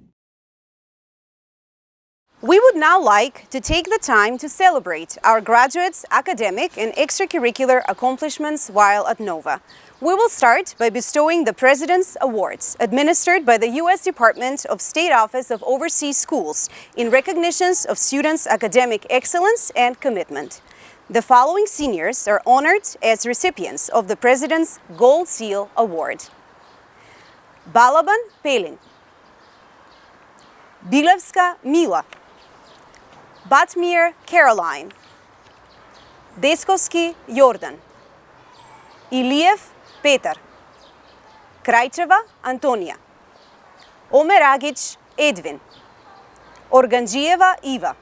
[SPEAKER 7] We would now like to take the time to celebrate our graduates' academic and extracurricular accomplishments while at NOVA. We will start by bestowing the President's Awards, administered by the U.S. Department of State Office of Overseas Schools, in recognitions of students' academic excellence and commitment. The following seniors are honored as recipients of the President's Gold Seal Award. Balaban Pelin, Bilevska Mila, Batmir Caroline, Deskovski Jordan, Iliev Petar, Krajčeva Antonija, Omeragić Edvin, Organđijeva Iva,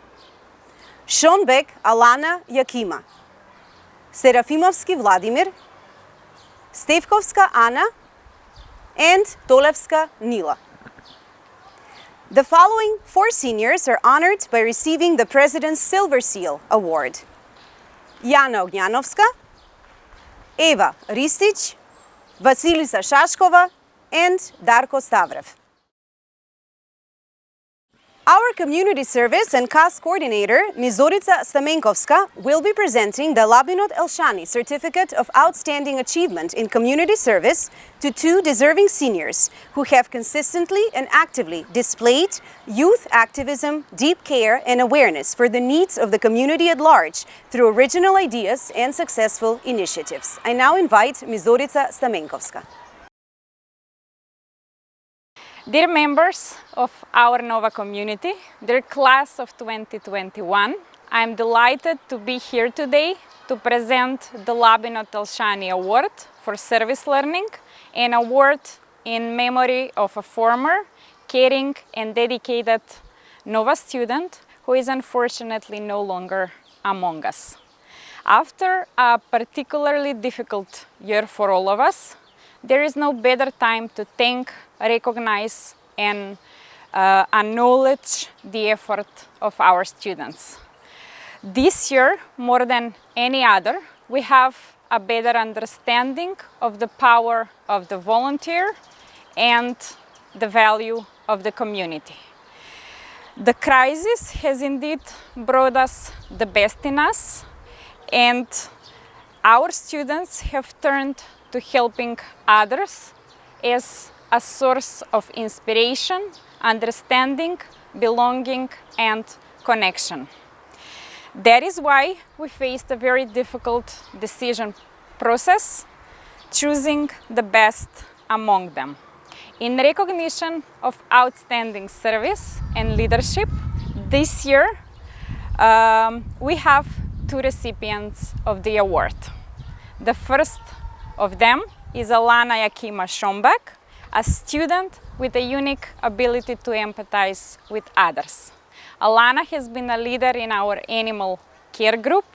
[SPEAKER 7] Šonbek Alana Jakima, Serafimovski Vladimir, Stevkovska Ana, and Tolevska Nila. The following 4 seniors are honored by receiving the President's Silver Seal Award. Jana Ognjanovska, Eva Ristić, Vasilisa Šaškova, and Darko Stavrev. Our Community Service and CAS Coordinator, Ms. Zorica Stamenkovska, will be presenting the Labinot Elshani Certificate of Outstanding Achievement in Community Service to 2 deserving seniors who have consistently and actively displayed youth activism, deep care, and awareness for the needs of the community at large through original ideas and successful initiatives. I now invite Ms. Zorica Stamenkovska.
[SPEAKER 10] Dear members of our NOVA community, dear class of 2021, I am delighted to be here today to present the Labinot Elshani Award for Service Learning, an award in memory of a former, caring and dedicated NOVA student who is unfortunately no longer among us. After a particularly difficult year for all of us, there is no better time to thank, recognize and acknowledge the effort of our students. This year, more than any other, we have a better understanding of the power of the volunteer and the value of the community. The crisis has indeed brought us the best in us, and our students have turned to helping others as a source of inspiration, understanding, belonging, and connection. That is why we faced a very difficult decision process, choosing the best among them. In recognition of outstanding service and leadership, this year we have 2 recipients of the award. The first of them is Alana Jakima Šombek, a student with a unique ability to empathize with others. Alana has been a leader in our animal care group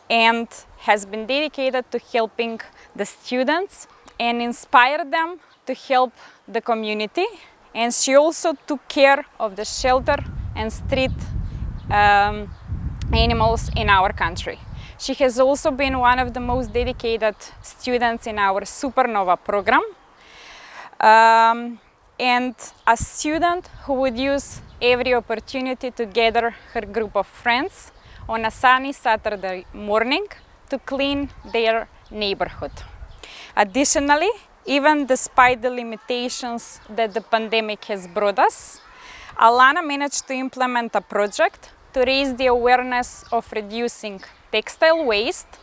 [SPEAKER 10] and has been dedicated to helping the students and inspire them to help the community. And she also took care of the shelter and street animals in our country. She has also been one of the most dedicated students in our Supernova program, and a student who would use every opportunity to gather her group of friends on a sunny Saturday morning to clean their neighborhood. Additionally, even despite the limitations that the pandemic has brought us, Alana managed to implement a project to raise the awareness of reducing textile waste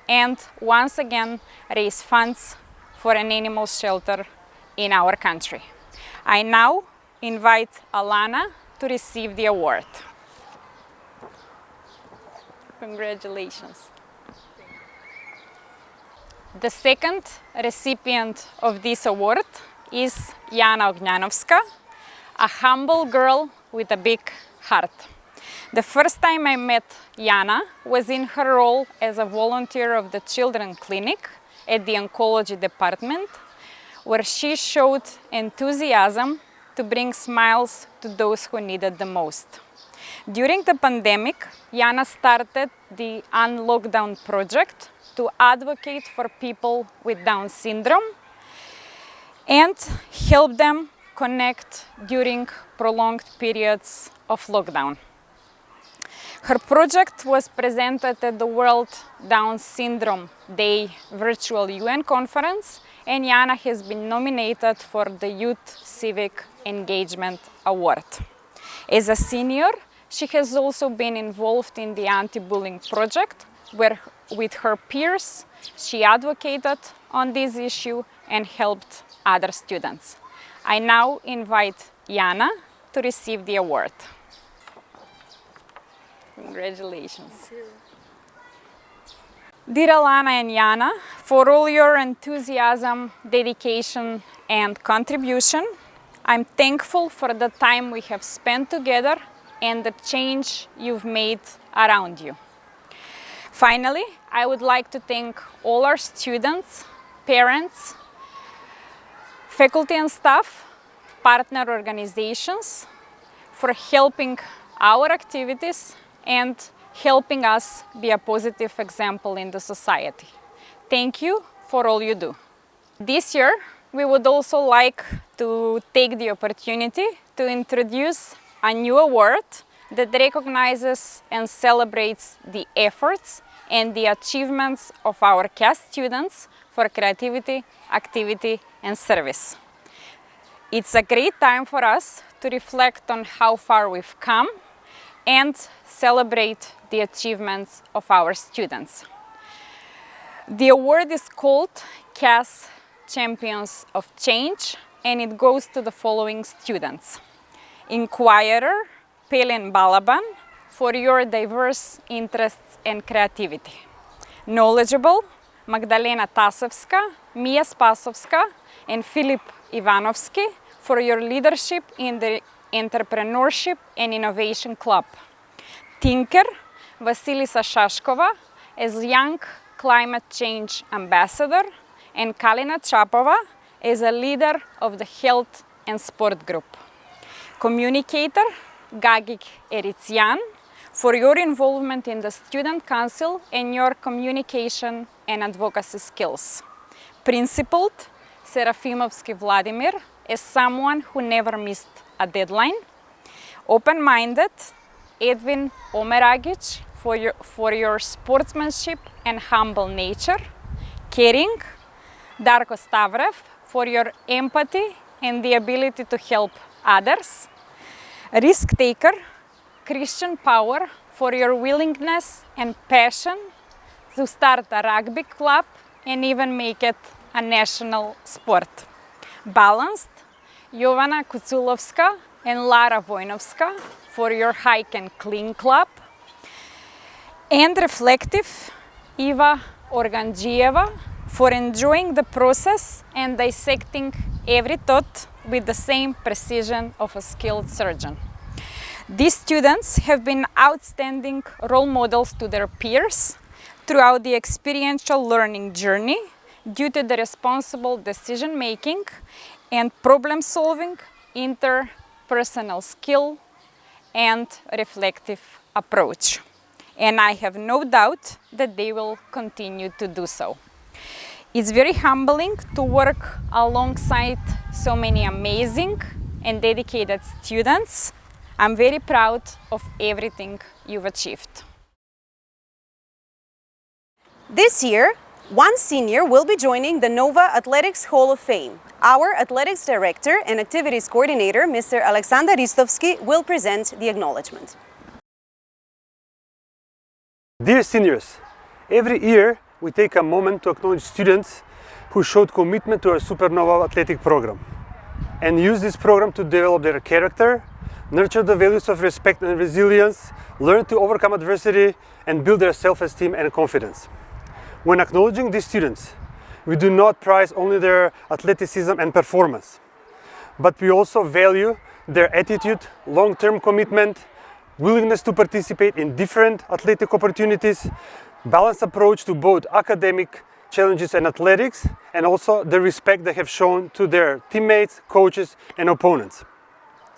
[SPEAKER 10] and once again raise funds for an animal shelter in our country. I now invite Alana to receive the award. Congratulations. The second recipient of this award is Jana Ognjanovska, a humble girl with a big heart. The first time I met Jana was in her role as a volunteer of the Children's Clinic at the Oncology Department, where she showed enthusiasm to bring smiles to those who needed the most. During the pandemic, Jana started the Unlockdown project to advocate for people with Down syndrome and help them connect during prolonged periods of lockdown. Her project was presented at the World Down Syndrome Day virtual UN conference, and Jana has been nominated for the Youth Civic Engagement Award. As a senior, she has also been involved in the anti-bullying project, where with her peers, she advocated on this issue and helped other students. I now invite Jana to receive the award. Congratulations. Dear Alana and Jana, for all your enthusiasm, dedication, and contribution, I'm thankful for the time we have spent together and the change you've made around you. Finally, I would like to thank all our students, parents, faculty and staff, partner organizations for helping our activities and helping us be a positive example in the society. Thank you for all you do. This year, we would also like to take the opportunity to introduce a new award that recognizes and celebrates the efforts and the achievements of our CAS students for creativity, activity, and service. It's a great time for us to reflect on how far we've come and celebrate the achievements of our students. The award is called CAS Champions of Change, and it goes to the following students. Inquirer Pelin Balaban, for your diverse interests and creativity. Knowledgeable Magdalena Tasevska, Mia Spasovska, and Filip Ivanovsky, for your leadership in the Entrepreneurship and Innovation Club. Tinker Vasilisa Shashkova as Young Climate Change Ambassador, and Kalina Chapova as a leader of the Health and Sport Group. Communicator Gagik Eritsian, for your involvement in the Student Council and your communication and advocacy skills. Principled Serafimovsky Vladimir as someone who never missed a deadline. Open-minded Edwin Omeragic for your sportsmanship and humble nature. Caring Darko Stavrev for your empathy and the ability to help others. Risk-taker Christian Power for your willingness and passion to start a rugby club and even make it a national sport. Balanced Jovana Kuculovska and Lara Vojnovska for your Hike and Clean Club. And reflective Eva Organjieva for enjoying the process and dissecting every thought with the same precision of a skilled surgeon. These students have been outstanding role models to their peers throughout the experiential learning journey due to the responsible decision-making and problem-solving, interpersonal skill, and reflective approach. And I have no doubt that they will continue to do so. It's very humbling to work alongside so many amazing and dedicated students. I'm very proud of everything you've achieved.
[SPEAKER 7] This year, one senior will be joining the Nova Athletics Hall of Fame. Our athletics director and activities coordinator, Mr. Alexander Ristovsky, will present the acknowledgement.
[SPEAKER 4] Dear seniors, every year we take a moment to acknowledge students who showed commitment to our Supernova athletic program and use this program to develop their character, nurture the values of respect and resilience, learn to overcome adversity, and build their self-esteem and confidence. When acknowledging these students, we do not prize only their athleticism and performance, but we also value their attitude, long-term commitment, willingness to participate in different athletic opportunities, balanced approach to both academic challenges and athletics, and also the respect they have shown to their teammates, coaches, and opponents.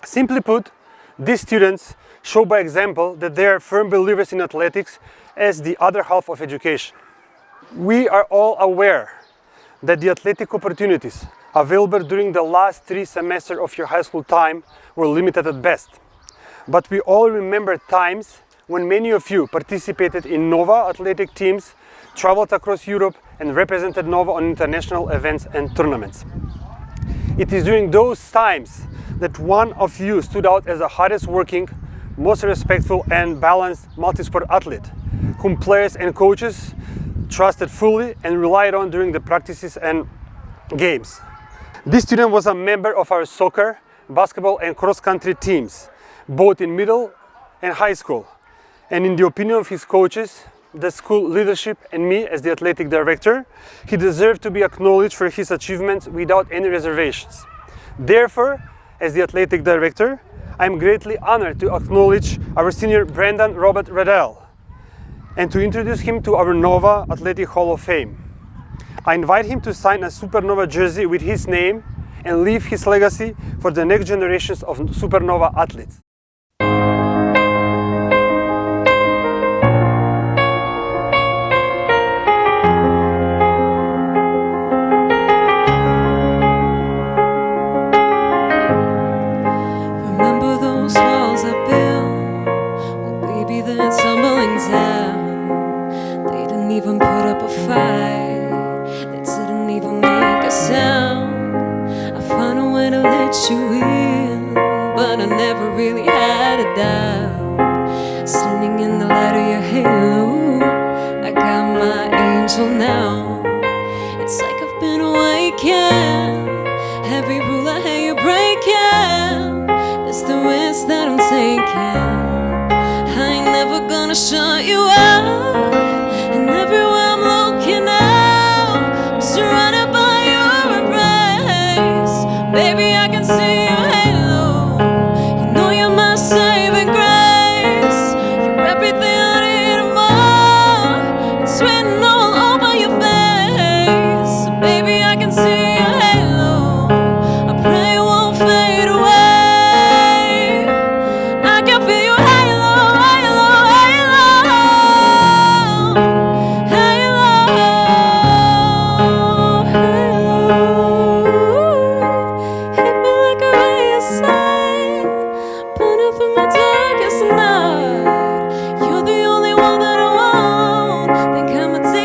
[SPEAKER 4] Simply put, these students show by example that they are firm believers in athletics as the other half of education. We are all aware that the athletic opportunities available during the last 3 semesters of your high school time were limited at best. But we all remember times when many of you participated in NOVA athletic teams, traveled across Europe, and represented NOVA on international events and tournaments. It is during those times that one of you stood out as the hardest working, most respectful and balanced multi-sport athlete, whom players and coaches trusted fully and relied on during the practices and games. This student was a member of our soccer, basketball and cross-country teams, both in middle and high school. And in the opinion of his coaches, the school leadership and me as the athletic director, he deserved to be acknowledged for his achievements without any reservations. Therefore, as the athletic director, I am greatly honored to acknowledge our senior Brendan Robert Redell and to introduce him to our NOVA Athletic Hall of Fame. I invite him to sign a Supernova jersey with his name and leave his legacy for the next generations of Supernova athletes.
[SPEAKER 8] Remember those walls I built? Well, baby, they're tumbling down. They didn't even put up a fight. They didn't even make a sound. I found a way to let you in, but I never really had a doubt. Standing in the light of your halo, I got my angel now. It's like I've been awakened. Every rule I had you breaking, it's the risk that I'm taking. I ain't never gonna shut you out. And everywhere I'm looking out, I'm surrounded by your embrace. Baby, I can see your halo. You know you're my saving grace. You're everything I need and more. It's written all over your face. So baby, I can see your halo. I pray it won't fade away. I can feel your halo, halo, halo, halo, halo. Hit me like a ray of sun, burn up in my darkest night. You're the only one that I want. Think I'm addicted.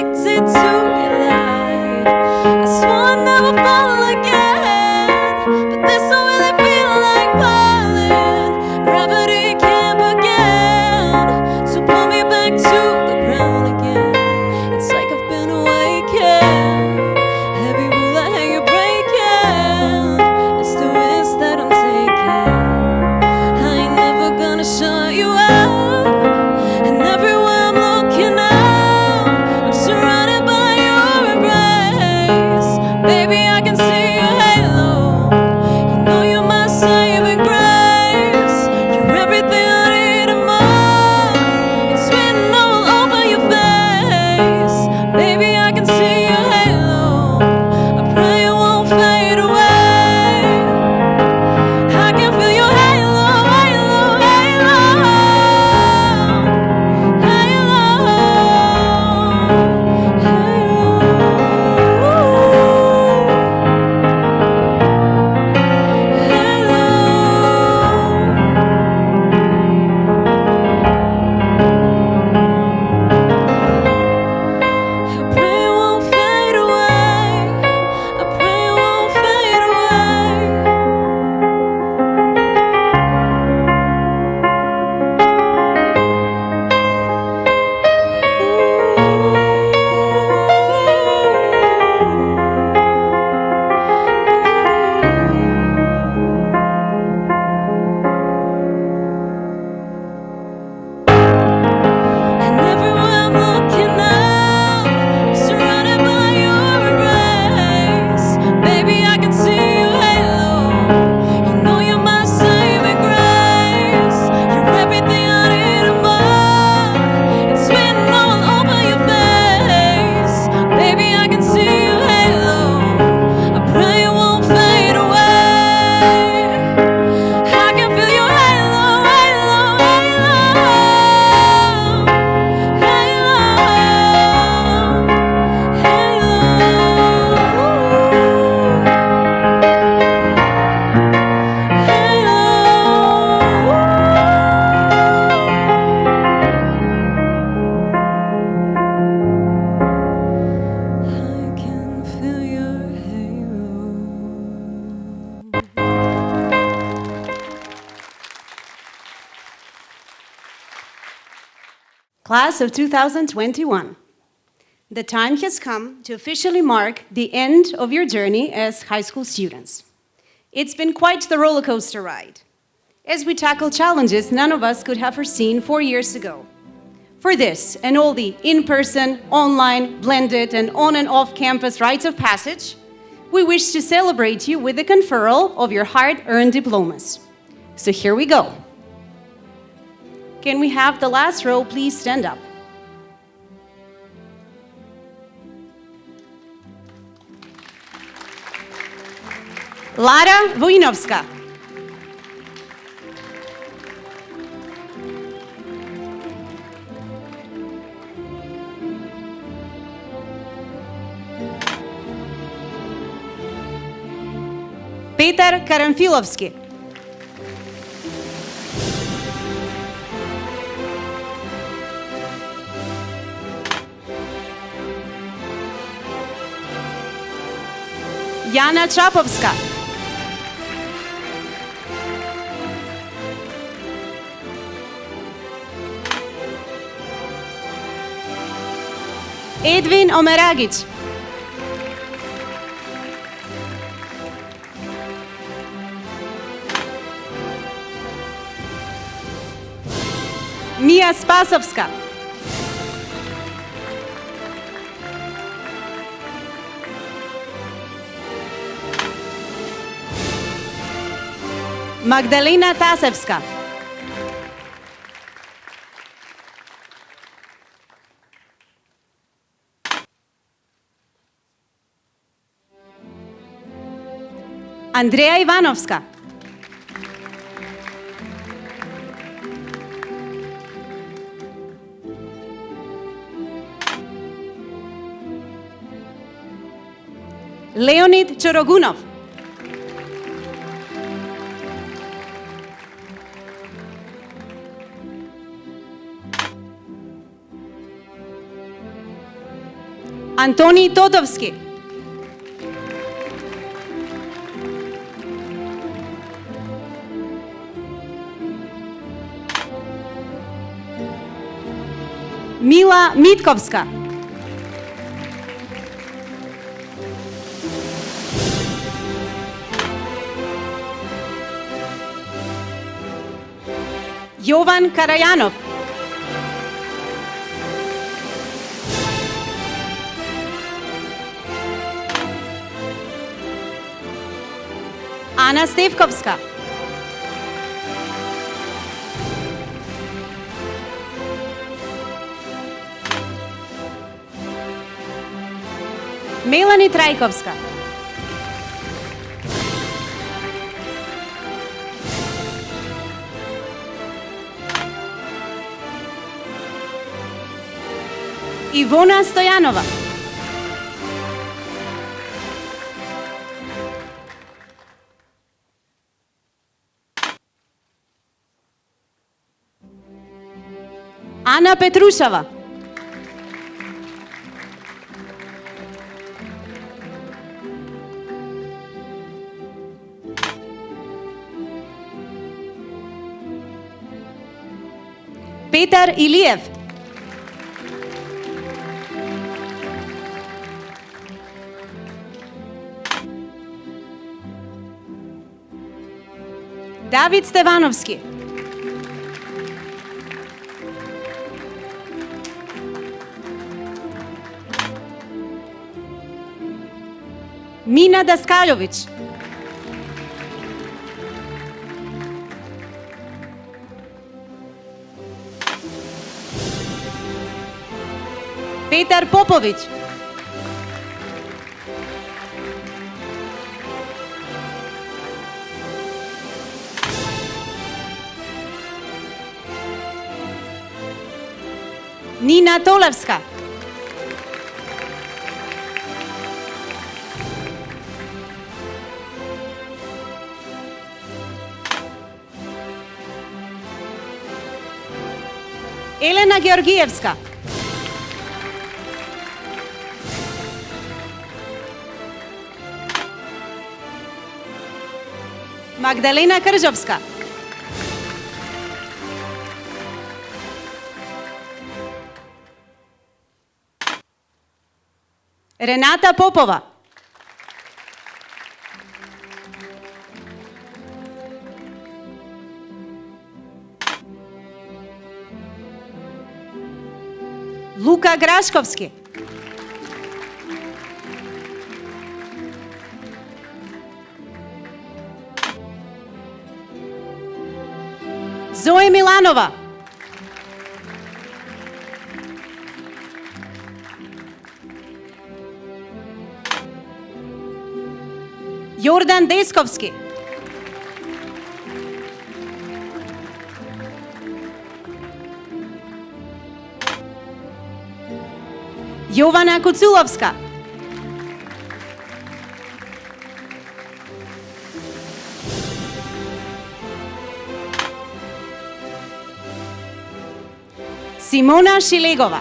[SPEAKER 7] Class of 2021. The time has come to officially mark the end of your journey as high school students. It's been quite the roller coaster ride, as we tackle challenges none of us could have foreseen 4 years ago. For this and all the in-person, online, blended, and on and off campus rites of passage, we wish to celebrate you with the conferral of your hard-earned diplomas. So here we go. Can we have the last row please stand up? Lara Wojnowska. Peter Karamfilowski. Jana Czapowska. Edwin Omeragic. Mia Spasowska. Magdalena Tasewska. Andrea Iwanowska. Leonid Chorogunov. Antoni Todowski. Mila Mitkowska. Jovan Karajanov. Anna Stevkovska. Melanie Trajkovska. Ivona Stojanova. Anna Petrushova. Peter Iliev. David Stevanovski. Mina Daskaljović. Petar Popović. Nina Tolevska. Elena Georgijevska. Magdalena Kržovska. Рената Попова. Лука Грашковски. Зоя Миланова. Jordan Deskovski. Jovana Kuculovska. Simona Šilegova.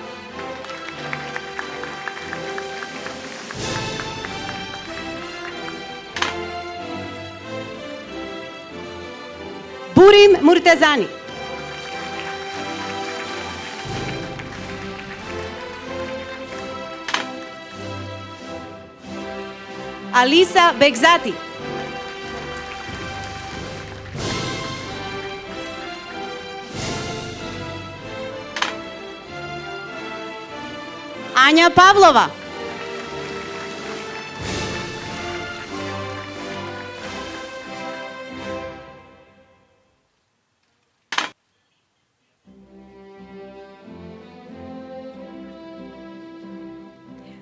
[SPEAKER 7] Burim Murtazani. Alisa Begzati. Anja Pavlova.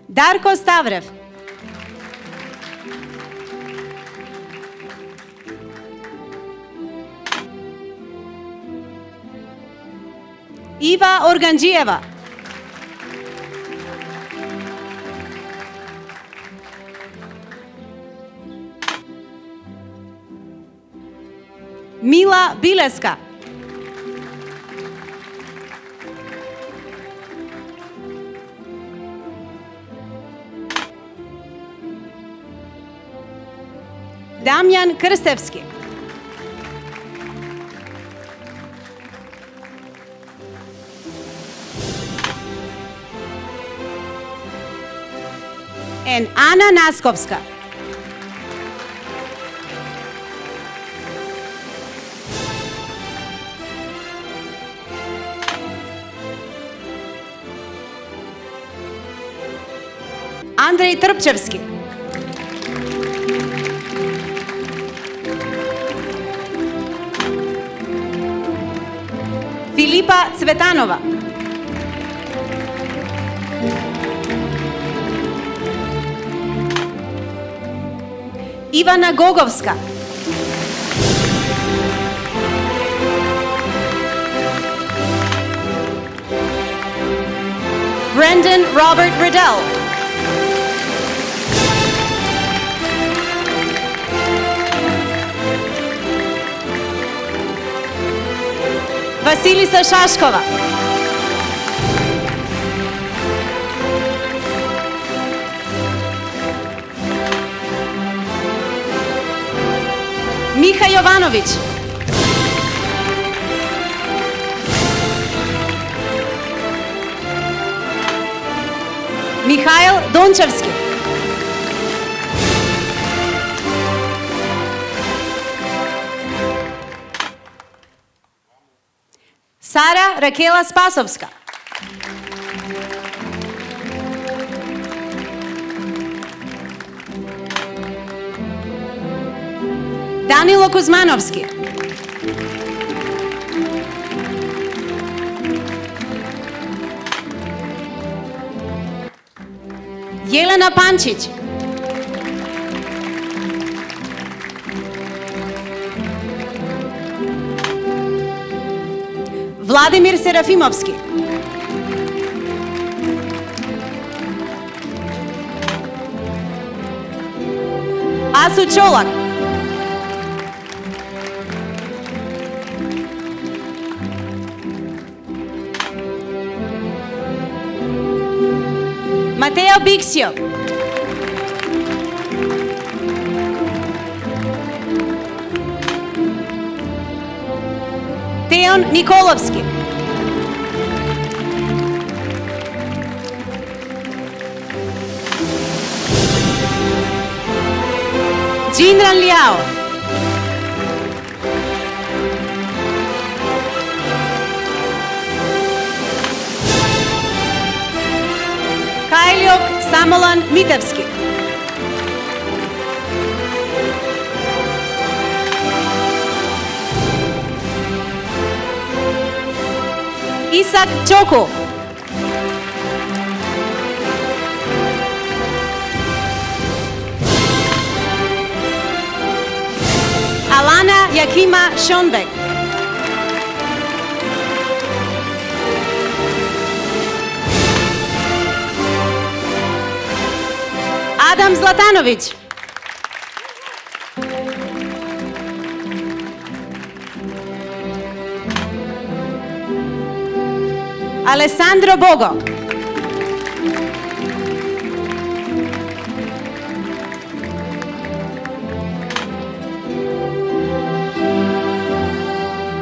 [SPEAKER 7] Darko Stavrev. Iva Organđijeva. Mila Bileska. Damjan Krstevski. And Anna Naskovska. Andrej Trpčevski. Filipa Cvetanova. Ivana Gogovska. Brendan Robert Riddell. Vasilisa Šaškova. Miha Jovanović. Mihail Dončevski. Sara Rakela Spasovska. Danilo Kuzmanovski. Jelena Pančić. Vladimir Serafimovski. Asu Čolak. Mateo Bixio. Teon Nikolovski. Jinran Liao. Kajljok Samolan Mitevski. Isak Čoko. Alana Jakima Schonbeck. Adam Zlatanović. Alessandro Bogo.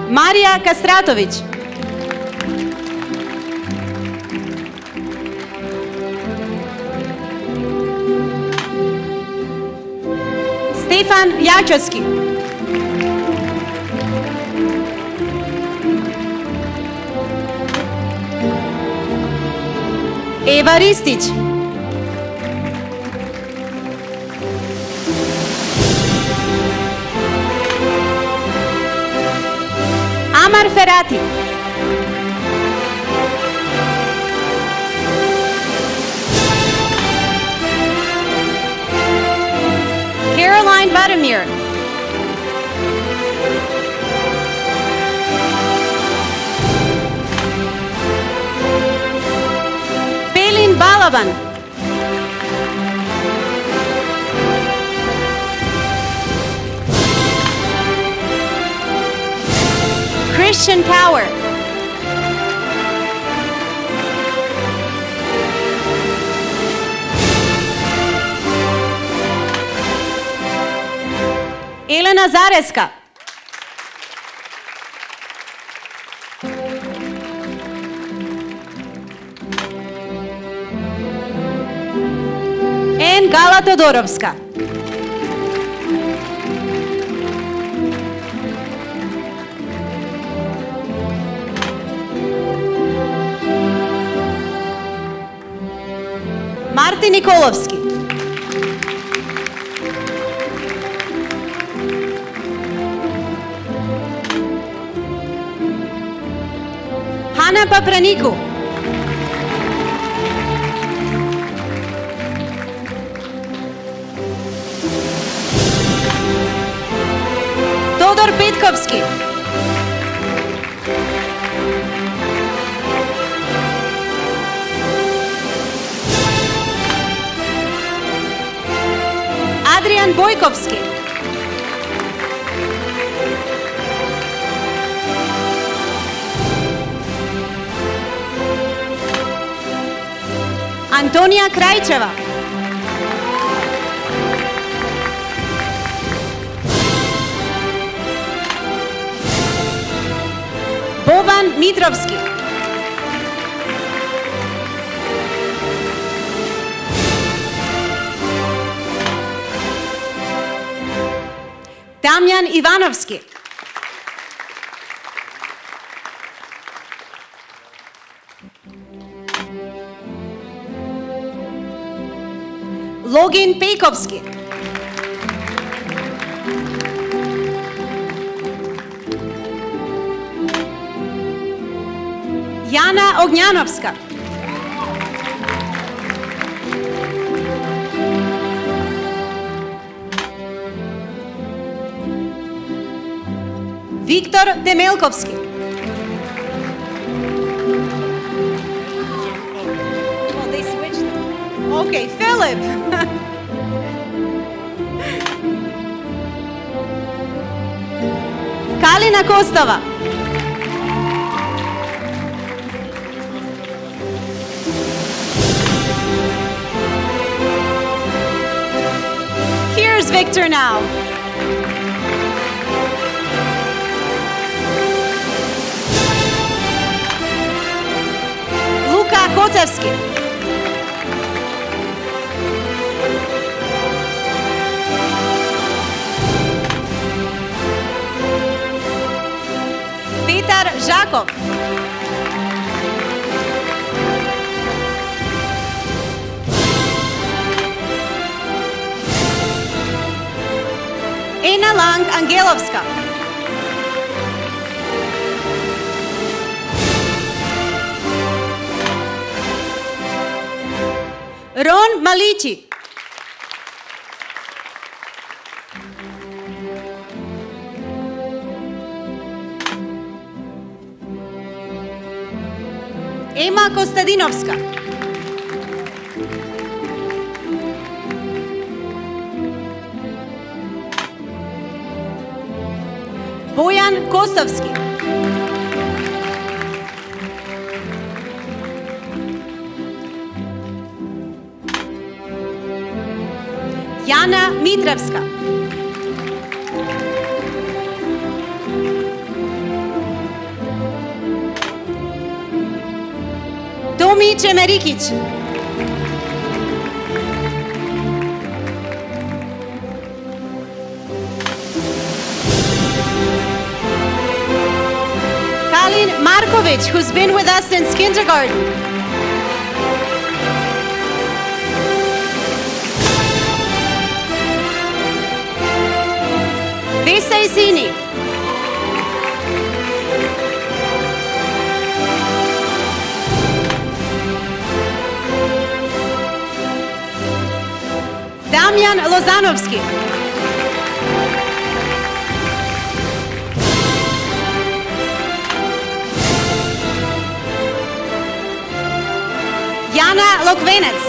[SPEAKER 7] Marija Kastratović. Stefan Jačovski. Eva Ristić. Amar Ferati. Caroline Vadimir. Pelin Balaban. Christian Power. Elena Zareska. And Gala Todorovska. Martin Nikolovski. Hanna Papraniku. Todor Petkovski. Adrian Bojkovski. Antonija Krajčeva. Boban Mitrovski. Damjan Ivanovski. Login Pejkovski. Jana Ognjanovska. Viktor Demelkovski. Oh, they switched them. Okay, Philip. Kalina Kostova. Here's Victor now. Luka Kotevski. Karina Lang-Angelovska. Ron Malici. Ema Kostadinovska. Bojan Kostovski. Jana Mitravska. Tomi Čemerikić. Kalin Markovic, who's been with us since kindergarten. Vesej Sini. Damian Lozanovski. Jana Lokvenec.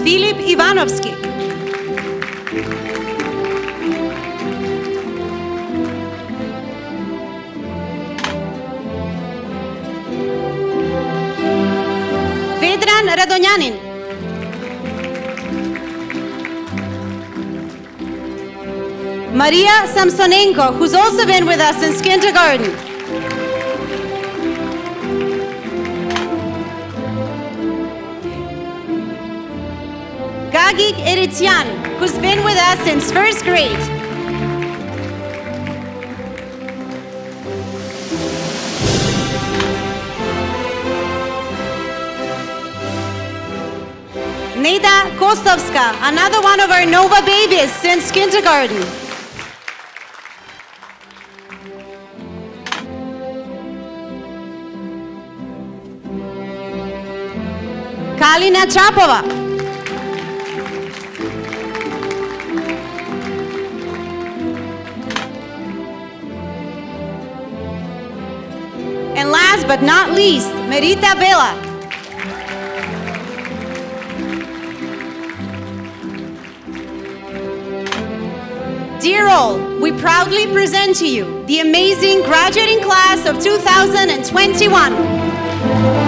[SPEAKER 7] Filip Ivanovski. Vedran Radonjanin. Maria Samsonenko, who's also been with us since kindergarten. Gagik Erityan, who's been with us since first grade. Neda Kostovska, another one of our Nova babies since kindergarten. Kalina Chapova. And last but not least, Merita Bela. Dear all, we proudly present to you the amazing graduating class of 2021.